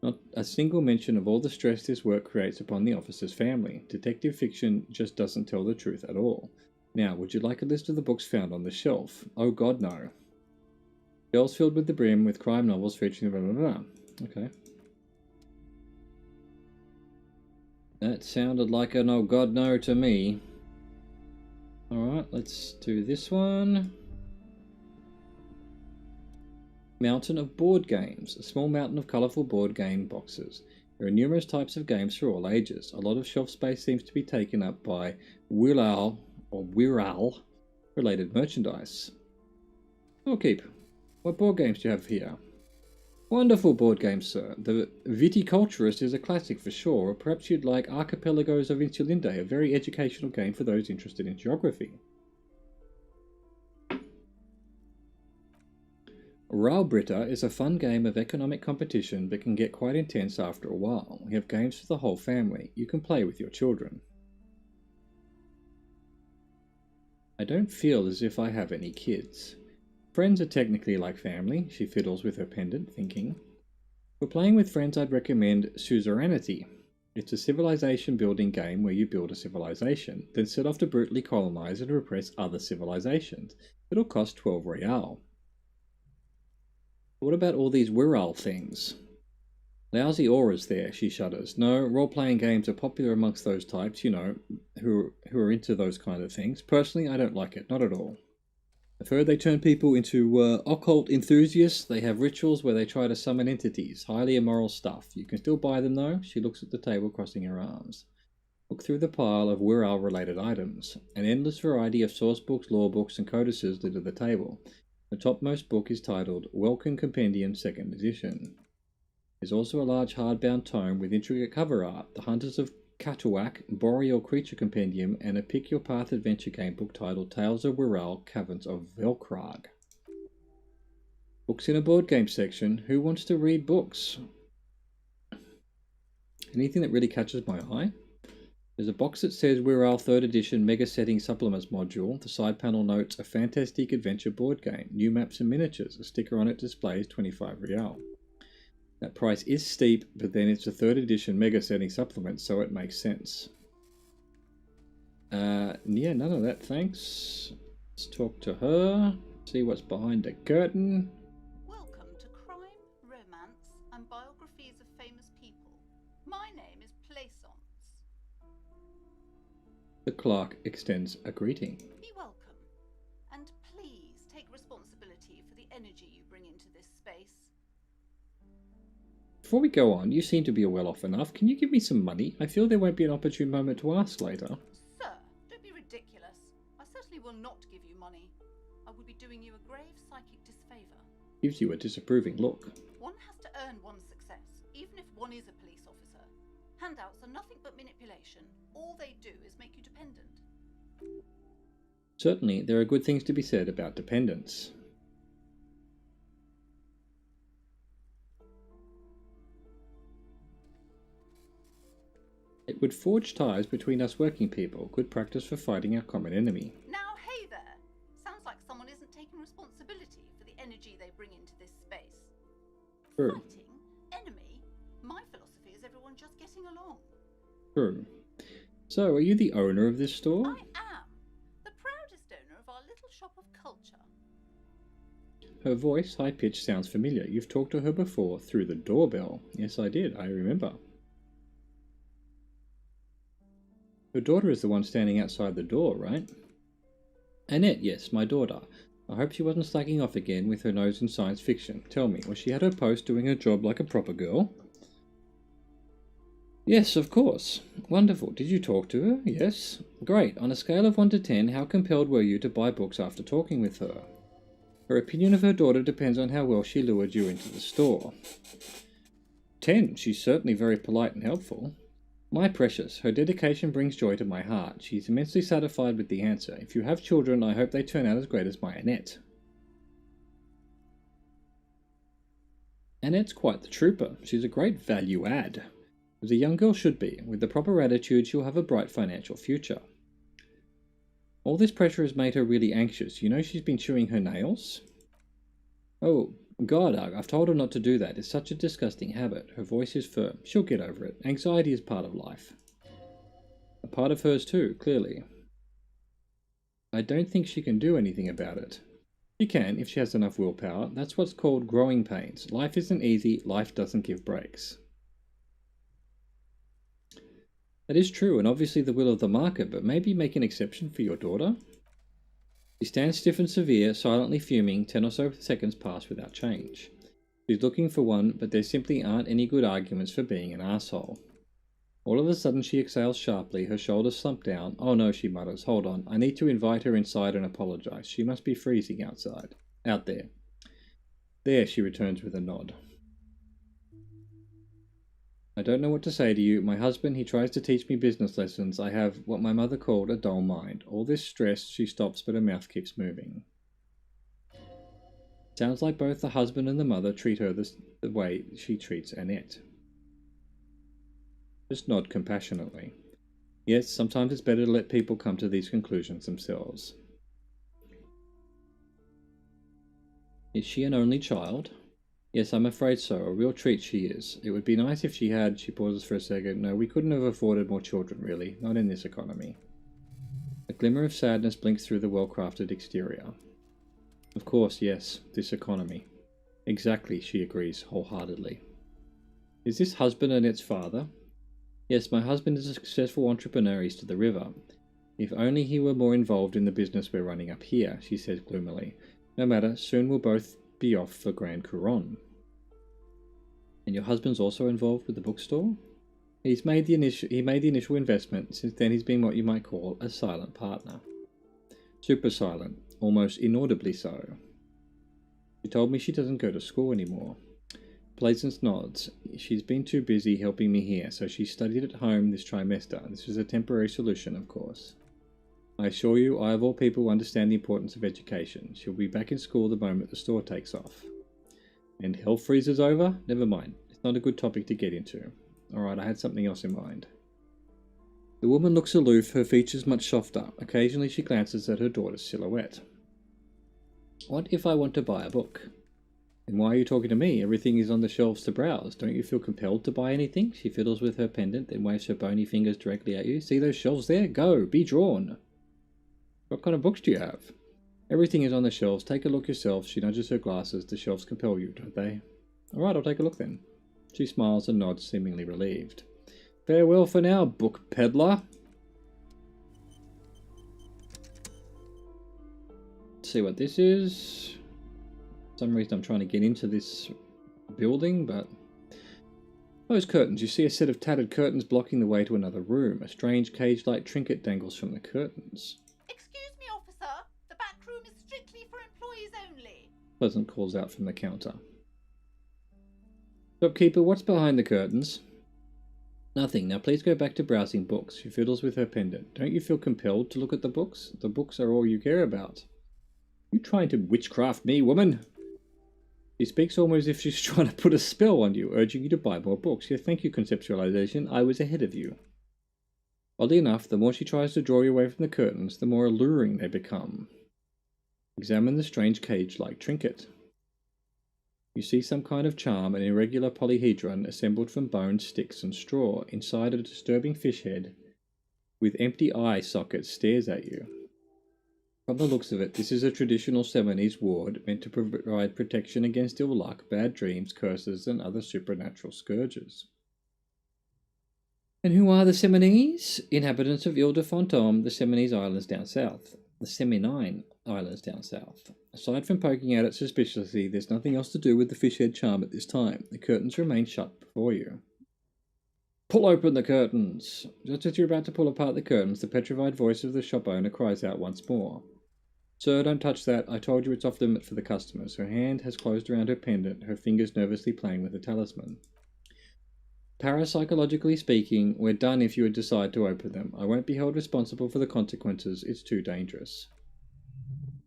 Not a single mention of all the stress this work creates upon the officer's family. Detective fiction just doesn't tell the truth at all. Now, would you like a list of the books found on the shelf? Oh god, no. Shelves filled with the brim with crime novels featuring blah blah blah. Okay. That sounded like an oh god no to me. Alright, let's do this one. Mountain of board games. A small mountain of colourful board game boxes. There are numerous types of games for all ages. A lot of shelf space seems to be taken up by Wirral related merchandise. Storekeep, what board games do you have here? Wonderful board games, sir. The Viticulturist is a classic for sure, or perhaps you'd like Archipelagos of Insulinde, a very educational game for those interested in geography. Raubritta is a fun game of economic competition that can get quite intense after a while. We have games for the whole family. You can play with your children. I don't feel as if I have any kids. Friends are technically like family, she fiddles with her pendant, thinking. For playing with friends, I'd recommend Suzerainty. It's a civilization building game where you build a civilization, then set off to brutally colonize and repress other civilizations. It'll cost 12 real. What about all these Wirral things? Lousy auras there, she shudders. No, role-playing games are popular amongst those types, you know, who are into those kind of things. Personally, I don't like it, not at all. I've heard they turn people into occult enthusiasts. They have rituals where they try to summon entities. Highly immoral stuff. You can still buy them though. She looks at the table, crossing her arms. Look through the pile of Wirral-related items. An endless variety of source books, law books, and codices litter the table. The topmost book is titled Welcome Compendium 2nd Edition. There's also a large hardbound tome with intricate cover art, The Hunters of Katuak, Boreal Creature Compendium, and a Pick Your Path adventure game book titled Tales of Wirral, Caverns of Velkrag. Books in a board game section. Who wants to read books? Anything that really catches my eye? There's a box that says Wirral 3rd Edition Mega Setting Supplements Module. The side panel notes a fantastic adventure board game. New maps and miniatures. A sticker on it displays 25 real. That price is steep, but then it's a 3rd edition Mega Setting Supplement, so it makes sense. Yeah, none of that, thanks. Let's talk to her, see what's behind the curtain. Welcome to Crime, Romance, and Biographies of Famous People. My name is Plaisance. The clerk extends a greeting. Be welcome, and please take responsibility for the energy you bring into this space. Before we go on, you seem to be well off enough. Can you give me some money? I feel there won't be an opportune moment to ask later. Sir, don't be ridiculous. I certainly will not give you money. I would be doing you a grave psychic disfavour. Gives you a disapproving look. One has to earn one's success, even if one is a police officer. Handouts are nothing but manipulation. All they do is make you dependent. Certainly, there are good things to be said about dependence. It would forge ties between us working people, good practice for fighting our common enemy. Now, hey there! Sounds like someone isn't taking responsibility for the energy they bring into this space. True. Fighting? Enemy? My philosophy is everyone just getting along. True. So, are you the owner of this store? I am. The proudest owner of our little shop of culture. Her voice, high-pitched, sounds familiar. You've talked to her before through the doorbell. Yes, I did. I remember. Her daughter is the one standing outside the door, right? Annette, yes, my daughter. I hope she wasn't slacking off again with her nose in science fiction. Tell me, was she at her post doing her job like a proper girl? Yes, of course. Wonderful. Did you talk to her? Yes. Great. On a scale of 1 to 10, how compelled were you to buy books after talking with her? Her opinion of her daughter depends on how well she lured you into the store. 10. She's certainly very polite and helpful. My precious, her dedication brings joy to my heart. She's immensely satisfied with the answer. If you have children, I hope they turn out as great as my Annette. Annette's quite the trooper. She's a great value add. As a young girl should be. With the proper attitude, she'll have a bright financial future. All this pressure has made her really anxious. You know she's been chewing her nails? Oh, God, I've told her not to do that. It's such a disgusting habit. Her voice is firm. She'll get over it. Anxiety is part of life. A part of hers too, clearly. I don't think she can do anything about it. She can, if she has enough willpower. That's what's called growing pains. Life isn't easy. Life doesn't give breaks. That is true, and obviously the will of the market, but maybe make an exception for your daughter? She stands stiff and severe, silently fuming. 10 or so seconds pass without change. She's looking for one, but there simply aren't any good arguments for being an asshole. All of a sudden she exhales sharply, her shoulders slump down. Oh no, she mutters. Hold on, I need to invite her inside and apologize. She must be freezing outside. Out there. There, she returns with a nod. I don't know what to say to you. My husband, he tries to teach me business lessons. I have what my mother called a dull mind. All this stress, she stops, but her mouth keeps moving. Sounds like both the husband and the mother treat her the way she treats Annette. Just nod compassionately. Yes, sometimes it's better to let people come to these conclusions themselves. Is she an only child? Yes, I'm afraid so. A real treat she is. It would be nice if she had. She pauses for a second. No, we couldn't have afforded more children, really. Not in this economy. A glimmer of sadness blinks through the well-crafted exterior. Of course, yes, this economy. Exactly, she agrees wholeheartedly. Is this husband Annette's father? Yes, my husband is a successful entrepreneur east of the river. If only he were more involved in the business we're running up here, she says gloomily. No matter, soon we'll both be off for Grand Couronne. And your husband's also involved with the bookstore? He made the initial investment. Since then he's been what you might call a silent partner. Super silent, almost inaudibly so. She told me she doesn't go to school anymore. Pleasance nods. She's been too busy helping me here, so she studied at home this trimester. This is a temporary solution, of course. I assure you, I of all people understand the importance of education. She'll be back in school the moment the store takes off. And hell freezes over? Never mind. It's not a good topic to get into. Alright, I had something else in mind. The woman looks aloof, her features much softer. Occasionally she glances at her daughter's silhouette. What if I want to buy a book? Then why are you talking to me? Everything is on the shelves to browse. Don't you feel compelled to buy anything? She fiddles with her pendant, then waves her bony fingers directly at you. See those shelves there? Go, be drawn. What kind of books do you have? Everything is on the shelves. Take a look yourself. She nudges her glasses. The shelves compel you, don't they? Alright, I'll take a look then. She smiles and nods, seemingly relieved. Farewell for now, book peddler. Let's see what this is. For some reason I'm trying to get into this building, but... Those curtains. You see a set of tattered curtains blocking the way to another room. A strange cage-like trinket dangles from the curtains. Excuse me, officer. The back room is strictly for employees only. Pleasant calls out from the counter. Shopkeeper, what's behind the curtains? Nothing. Now please go back to browsing books. She fiddles with her pendant. Don't you feel compelled to look at the books? The books are all you care about. You trying to witchcraft me, woman? She speaks almost as if she's trying to put a spell on you, urging you to buy more books. Yeah, thank you, conceptualization. I was ahead of you. Oddly enough, the more she tries to draw you away from the curtains, the more alluring they become. Examine the strange cage-like trinket. You see some kind of charm, an irregular polyhedron assembled from bones, sticks, and straw. Inside, a disturbing fish head with empty eye sockets stares at you. From the looks of it, this is a traditional Seminese ward meant to provide protection against ill luck, bad dreams, curses, and other supernatural scourges. And who are the Seminese? Inhabitants of Ile-de-Fantôme, the Seminese Islands down south. The Seminine Islands down south. Aside from poking at it suspiciously, there's nothing else to do with the fishhead charm at this time. The curtains remain shut before you. Pull open the curtains! Just as you're about to pull apart the curtains, the petrified voice of the shop owner cries out once more. Sir, don't touch that. I told you it's off limit for the customers. Her hand has closed around her pendant, her fingers nervously playing with the talisman. Parapsychologically speaking, we're done if you would decide to open them. I won't be held responsible for the consequences. It's too dangerous.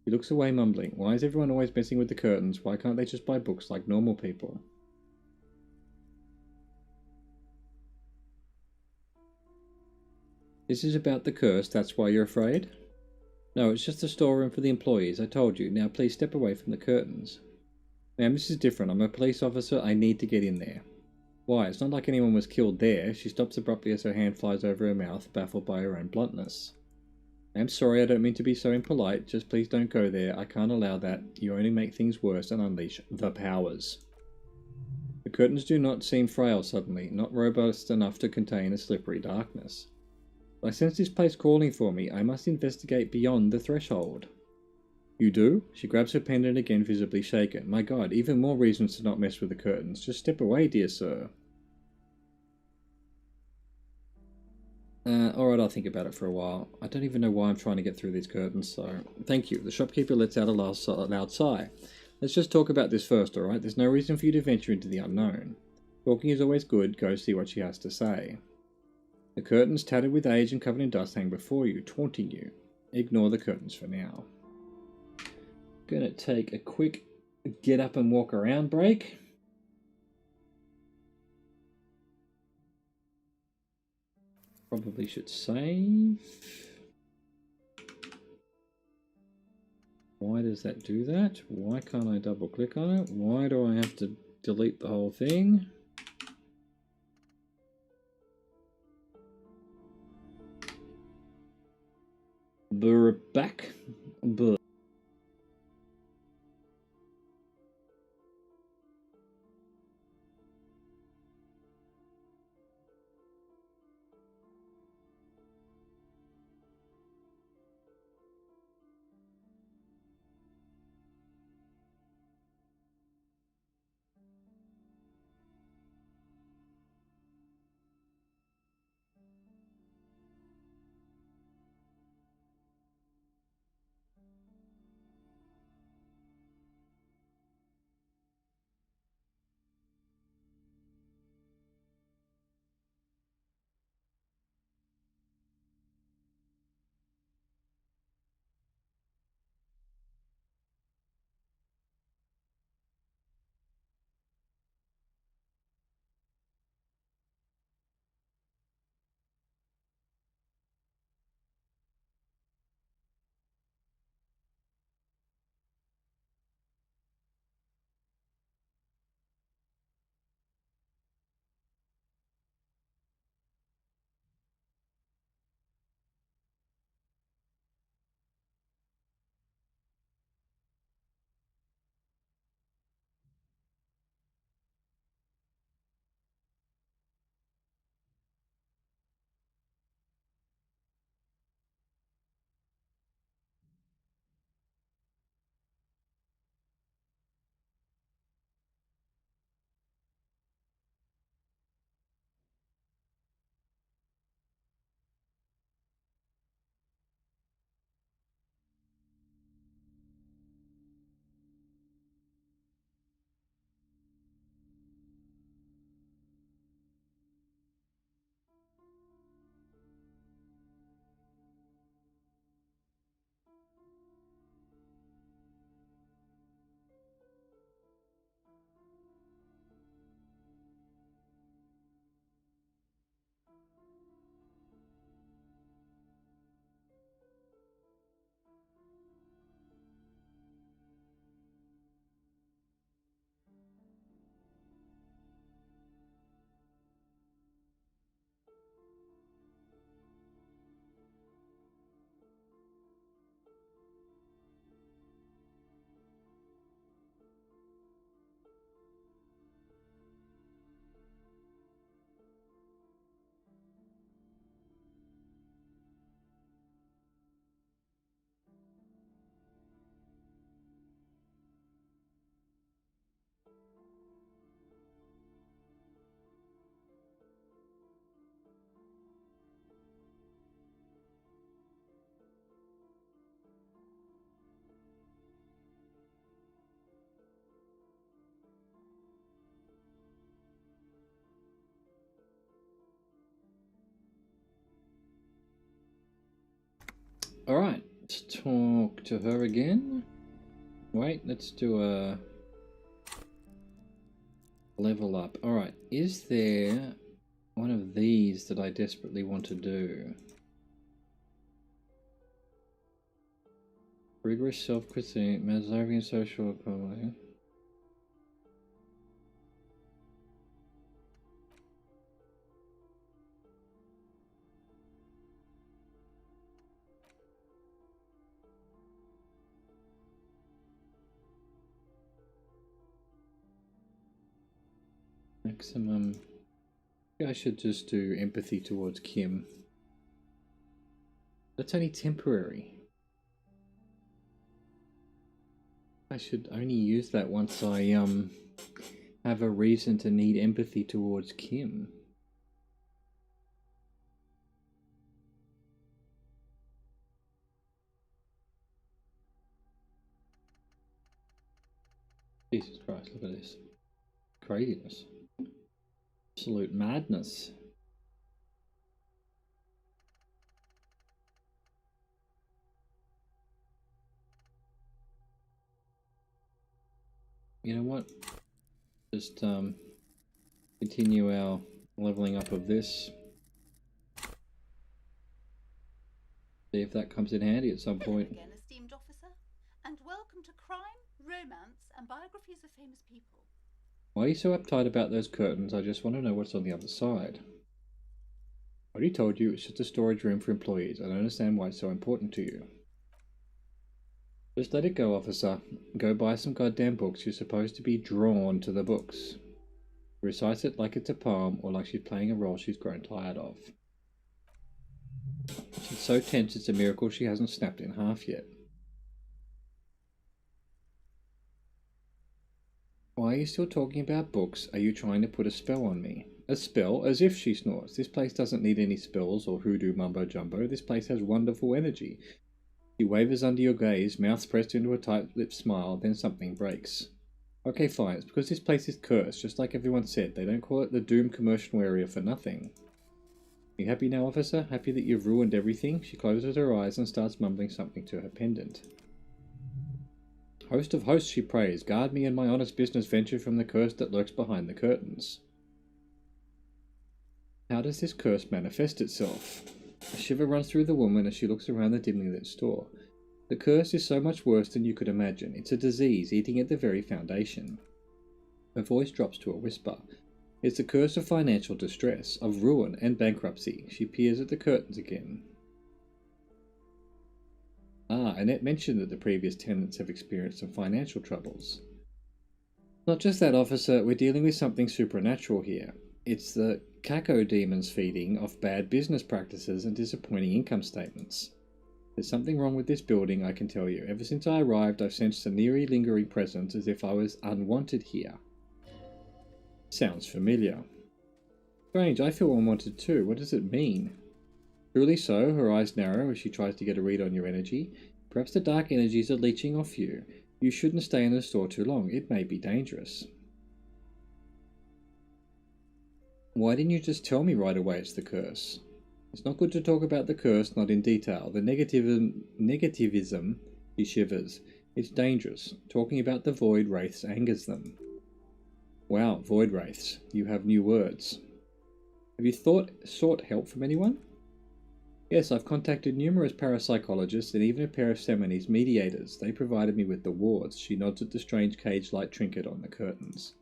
He looks away, mumbling. Why is everyone always messing with the curtains? Why can't they just buy books like normal people? This is about the curse, that's why you're afraid? No, it's just a storeroom for the employees, I told you. Now please step away from the curtains. Ma'am, this is different. I'm a police officer. I need to get in there. Why? It's not like anyone was killed there. She stops abruptly as her hand flies over her mouth, baffled by her own bluntness. I'm sorry, I don't mean to be so impolite. Just please don't go there. I can't allow that. You only make things worse and unleash the powers. The curtains do not seem frail suddenly, not robust enough to contain a slippery darkness. I sense this place calling for me. I must investigate beyond the threshold. You do? She grabs her pendant again, visibly shaken. My God, even more reasons to not mess with the curtains. Just step away, dear sir. Alright, I'll think about it for a while. I don't even know why I'm trying to get through these curtains, so... Thank you. The shopkeeper lets out a loud sigh. Let's just talk about this first, alright? There's no reason for you to venture into the unknown. Talking is always good. Go see what she has to say. The curtains, tattered with age and covered in dust, hang before you, taunting you. Ignore the curtains for now. Gonna take a quick get up and walk around break. Probably should save. Why does that do that? Why can't I double click on it? Why do I have to delete the whole thing. We're back. Alright, let's talk to her again. Wait, let's do a level up. Alright, is there one of these that I desperately want to do? Rigorous self-critique, misanthropic social equality. Maximum. I should just do empathy towards Kim. That's only temporary. I should only use that once I have a reason to need empathy towards Kim. Jesus Christ, look at this. Craziness. Absolute madness. You know what? Just continue our leveling up of this. See if that comes in handy at some point. Hello again, esteemed officer, and welcome to Crime, Romance, and Biographies of Famous People. Why are you so uptight about those curtains? I just want to know what's on the other side. I already told you it's just a storage room for employees. I don't understand why it's so important to you. Just let it go, officer. Go buy some goddamn books. You're supposed to be drawn to the books. Recites it like it's a poem or like she's playing a role she's grown tired of. She's so tense it's a miracle she hasn't snapped in half yet. Why are you still talking about books? Are you trying to put a spell on me? A spell? As if, she snorts. This place doesn't need any spells or hoodoo mumbo jumbo. This place has wonderful energy. She wavers under your gaze, mouth pressed into a tight-lipped smile, then something breaks. Okay, fine. It's because this place is cursed, just like everyone said. They don't call it the doomed commercial area for nothing. Are you happy now, officer? Happy that you've ruined everything? She closes her eyes and starts mumbling something to her pendant. Host of hosts, she prays, guard me and my honest business venture from the curse that lurks behind the curtains. How does this curse manifest itself? A shiver runs through the woman as she looks around the dimly lit store. The curse is so much worse than you could imagine. It's a disease eating at the very foundation. Her voice drops to a whisper. It's a curse of financial distress, of ruin and bankruptcy. She peers at the curtains again. Ah, Annette mentioned that the previous tenants have experienced some financial troubles. Not just that, officer. We're dealing with something supernatural here. It's the Kako demons feeding off bad business practices and disappointing income statements. There's something wrong with this building, I can tell you. Ever since I arrived, I've sensed an eerie, lingering presence as if I was unwanted here. Sounds familiar. Strange, I feel unwanted too. What does it mean? Truly so, her eyes narrow as she tries to get a read on your energy. Perhaps the dark energies are leeching off you. You shouldn't stay in the store too long. It may be dangerous. Why didn't you just tell me right away it's the curse? It's not good to talk about the curse, not in detail. The negativism, she shivers. It's dangerous. Talking about the void wraiths angers them. Wow, void wraiths. You have new words. Have you sought help from anyone? Yes, I've contacted numerous parapsychologists and even a pair of Semini's mediators. They provided me with the wards. She nods at the strange cage-like trinket on the curtains.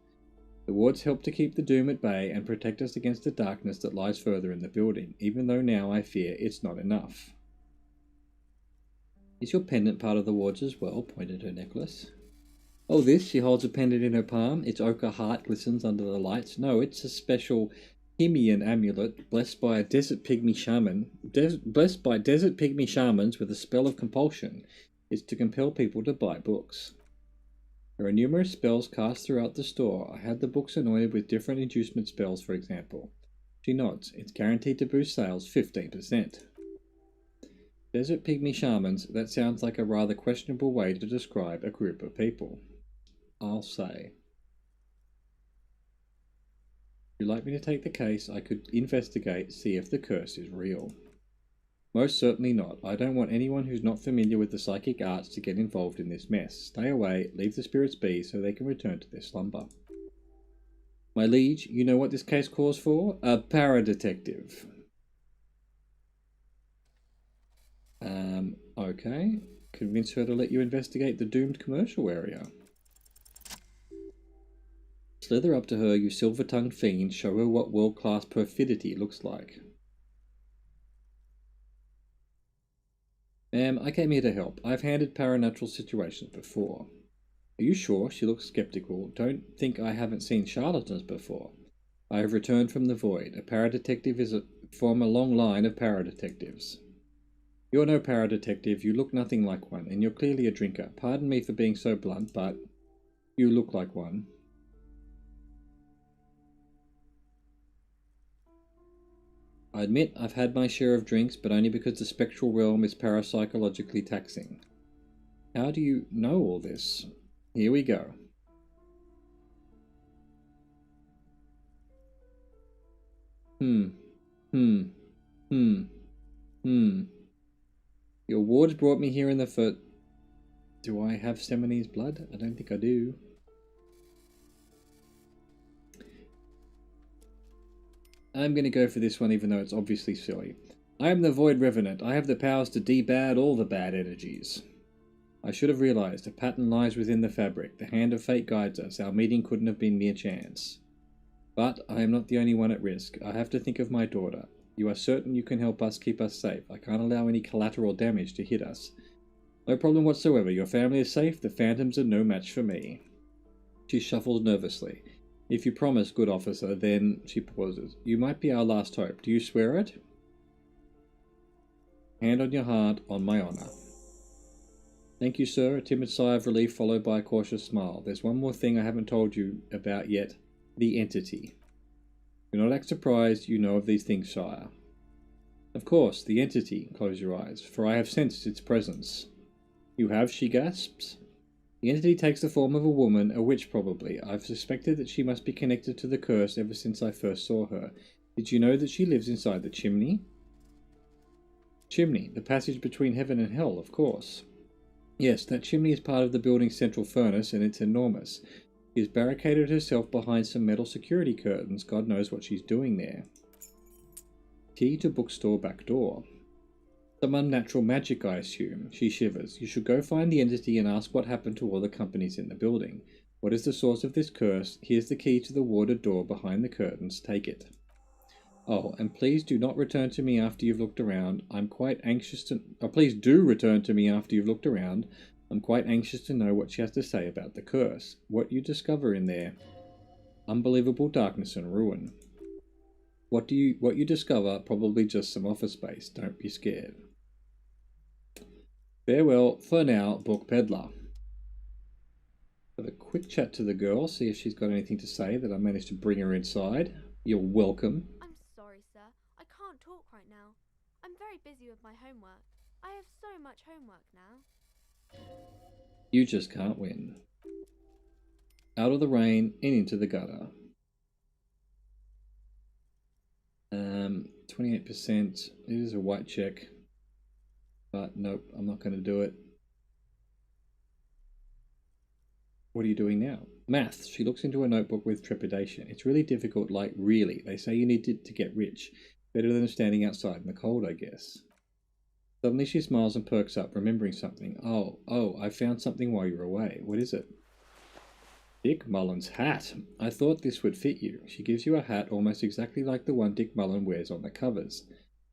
The wards help to keep the doom at bay and protect us against the darkness that lies further in the building, even though now I fear it's not enough. Is your pendant part of the wards as well? Pointed her necklace. Oh, this? She holds a pendant in her palm. Its ochre heart glistens under the lights. No, it's a special Himian amulet blessed by a desert pygmy shaman. Blessed by desert pygmy shamans with a spell of compulsion. It's to compel people to buy books. There are numerous spells cast throughout the store. I had the books anointed with different inducement spells, for example. She nods. It's guaranteed to boost sales 15%. Desert pygmy shamans, that sounds like a rather questionable way to describe a group of people. I'll say. If you'd like me to take the case, I could investigate, see if the curse is real. Most certainly not. I don't want anyone who's not familiar with the psychic arts to get involved in this mess. Stay away, leave the spirits be so they can return to their slumber. My liege, you know what this case calls for? A paradetective. Okay. Convince her to let you investigate the doomed commercial area. Slither up to her, you silver-tongued fiend. Show her what world-class perfidy looks like. Ma'am, I came here to help. I've handled paranatural situations before. Are you sure? She looks skeptical. Don't think I haven't seen charlatans before. I have returned from the void. A paradetective is from a long line of paradetectives. You're no paradetective. You look nothing like one, and you're clearly a drinker. Pardon me for being so blunt, but you look like one. I admit I've had my share of drinks, but only because the spectral realm is parapsychologically taxing. How do you know all this? Here we go. Your wards brought me here in the foot. Do I have Semini's blood? I don't think I do. I'm going to go for this one even though it's obviously silly. I am the Void Revenant. I have the powers to debad all the bad energies. I should have realized a pattern lies within the fabric. The hand of fate guides us. Our meeting couldn't have been mere chance. But I am not the only one at risk. I have to think of my daughter. You are certain you can help us keep us safe. I can't allow any collateral damage to hit us. No problem whatsoever. Your family is safe. The phantoms are no match for me. She shuffles nervously. If you promise, good officer, then... She pauses. You might be our last hope. Do you swear it? Hand on your heart, on my honour. Thank you, sir. A timid sigh of relief followed by a cautious smile. There's one more thing I haven't told you about yet. The entity. Do not act surprised. You know of these things, sire. Of course, the entity. Close your eyes, for I have sensed its presence. You have? She gasps. The entity takes the form of a woman, a witch probably. I've suspected that she must be connected to the curse ever since I first saw her. Did you know that she lives inside the chimney? Chimney, the passage between heaven and hell, of course. Yes, that chimney is part of the building's central furnace, and it's enormous. She has barricaded herself behind some metal security curtains. God knows what she's doing there. Key to bookstore back door. Some unnatural magic, I assume. She shivers. You should go find the entity and ask what happened to all the companies in the building. What is the source of this curse? Here's the key to the warded door behind the curtains. Take it. Oh, and please do not return to me after you've looked around. I'm quite anxious to... Oh, please do return to me after you've looked around. I'm quite anxious to know what she has to say about the curse. What you discover in there. Unbelievable darkness and ruin. What you discover, probably just some office space. Don't be scared. Farewell, for now, book peddler. Have a quick chat to the girl, see if she's got anything to say that I managed to bring her inside. You're welcome. I'm sorry, sir. I can't talk right now. I'm very busy with my homework. I have so much homework now. You just can't win. Out of the rain and into the gutter. 28%. It is a white check. But nope, I'm not going to do it. What are you doing now? Maths. She looks into a notebook with trepidation. It's really difficult, like really. They say you need to get rich. Better than standing outside in the cold, I guess. Suddenly she smiles and perks up, remembering something. Oh, I found something while you were away. What is it? Dick Mullen's hat. I thought this would fit you. She gives you a hat almost exactly like the one Dick Mullen wears on the covers.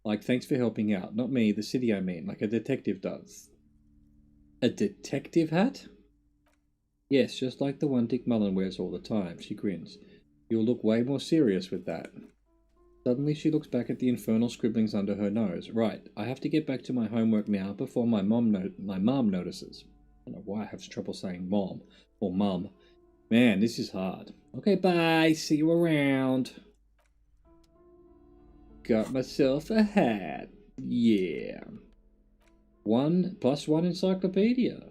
Like, thanks for helping out. Not me, the city I mean, like a detective does. A detective hat? Yes, just like the one Dick Mullen wears all the time. She grins. You'll look way more serious with that. Suddenly she looks back at the infernal scribblings under her nose. Right, I have to get back to my homework now before my mom notices. I don't know why I have trouble saying mom or mum. Man, this is hard. Okay, bye. See you around. Got myself a hat. Yeah. 1+1 encyclopedia.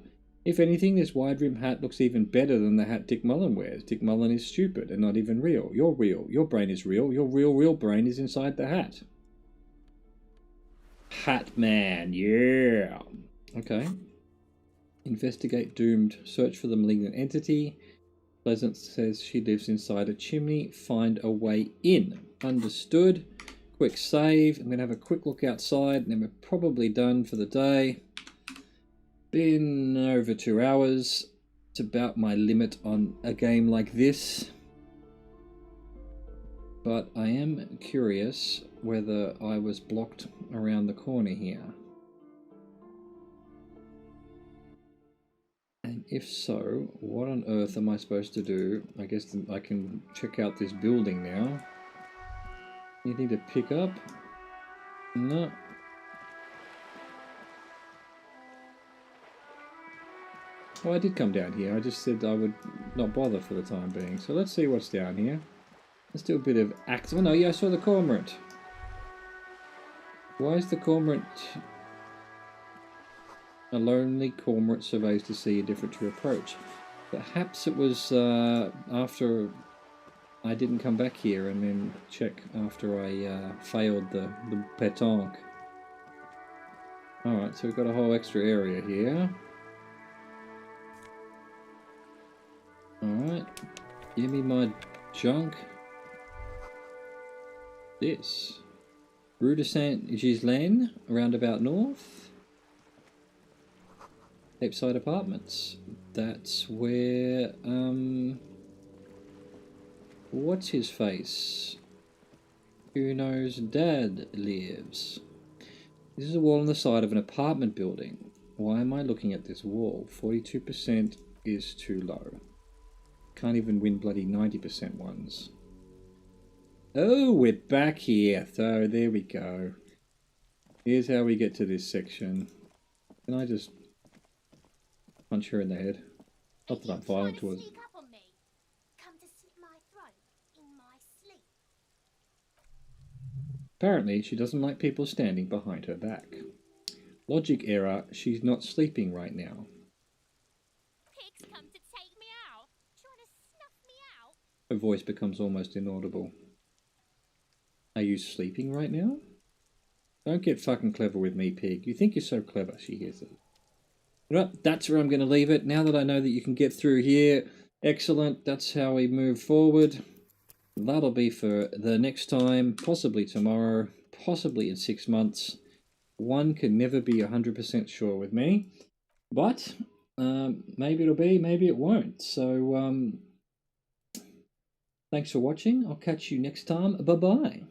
If anything, this wide-rim hat looks even better than the hat Dick Mullen wears. Dick Mullen is stupid and not even real. You're real. Your brain is real. Your real brain is inside the hat. Hat man, yeah. Okay. Investigate doomed. Search for the malignant entity. Pleasant says she lives inside a chimney. Find a way in. Understood. Quick save. I'm going to have a quick look outside and then we're probably done for the day. Been over 2 hours. It's about my limit on a game like this. But I am curious whether I was blocked around the corner here. And if so, what on earth am I supposed to do? I guess I can check out this building now. Anything to pick up? No. Oh, I did come down here. I just said I would not bother for the time being. So let's see what's down here. Let's do a bit of act. Oh no, yeah, I saw the cormorant. Why is the cormorant... A lonely cormorant surveys the sea indifferent to approach. Perhaps it was after I didn't come back here and then check after I failed the pétanque. Alright, so we've got a whole extra area here. Alright, give me my junk. This. Rue de Saint-Ghislain, roundabout north. Capeside Apartments. That's where, what's his face? Who knows Dad lives. This is a wall on the side of an apartment building. Why am I looking at this wall? 42% is too low. Can't even win bloody 90% ones. Oh, we're back here. So there we go. Here's how we get to this section. Can I just punch her in the head? Not that I'm violent towards. Sneak up on me. Come to slit my throat in my sleep. Apparently, she doesn't like people standing behind her back. Logic error, she's not sleeping right now. Pigs come to take me out. Trying to snuff me out. Her voice becomes almost inaudible. Are you sleeping right now? Don't get fucking clever with me, pig. You think you're so clever, she hears it. Right, that's where I'm going to leave it. Now that I know that you can get through here, excellent. That's how we move forward. That'll be for the next time, possibly tomorrow, possibly in 6 months. One can never be 100% sure with me, but maybe it'll be, maybe it won't. So thanks for watching. I'll catch you next time. Bye-bye.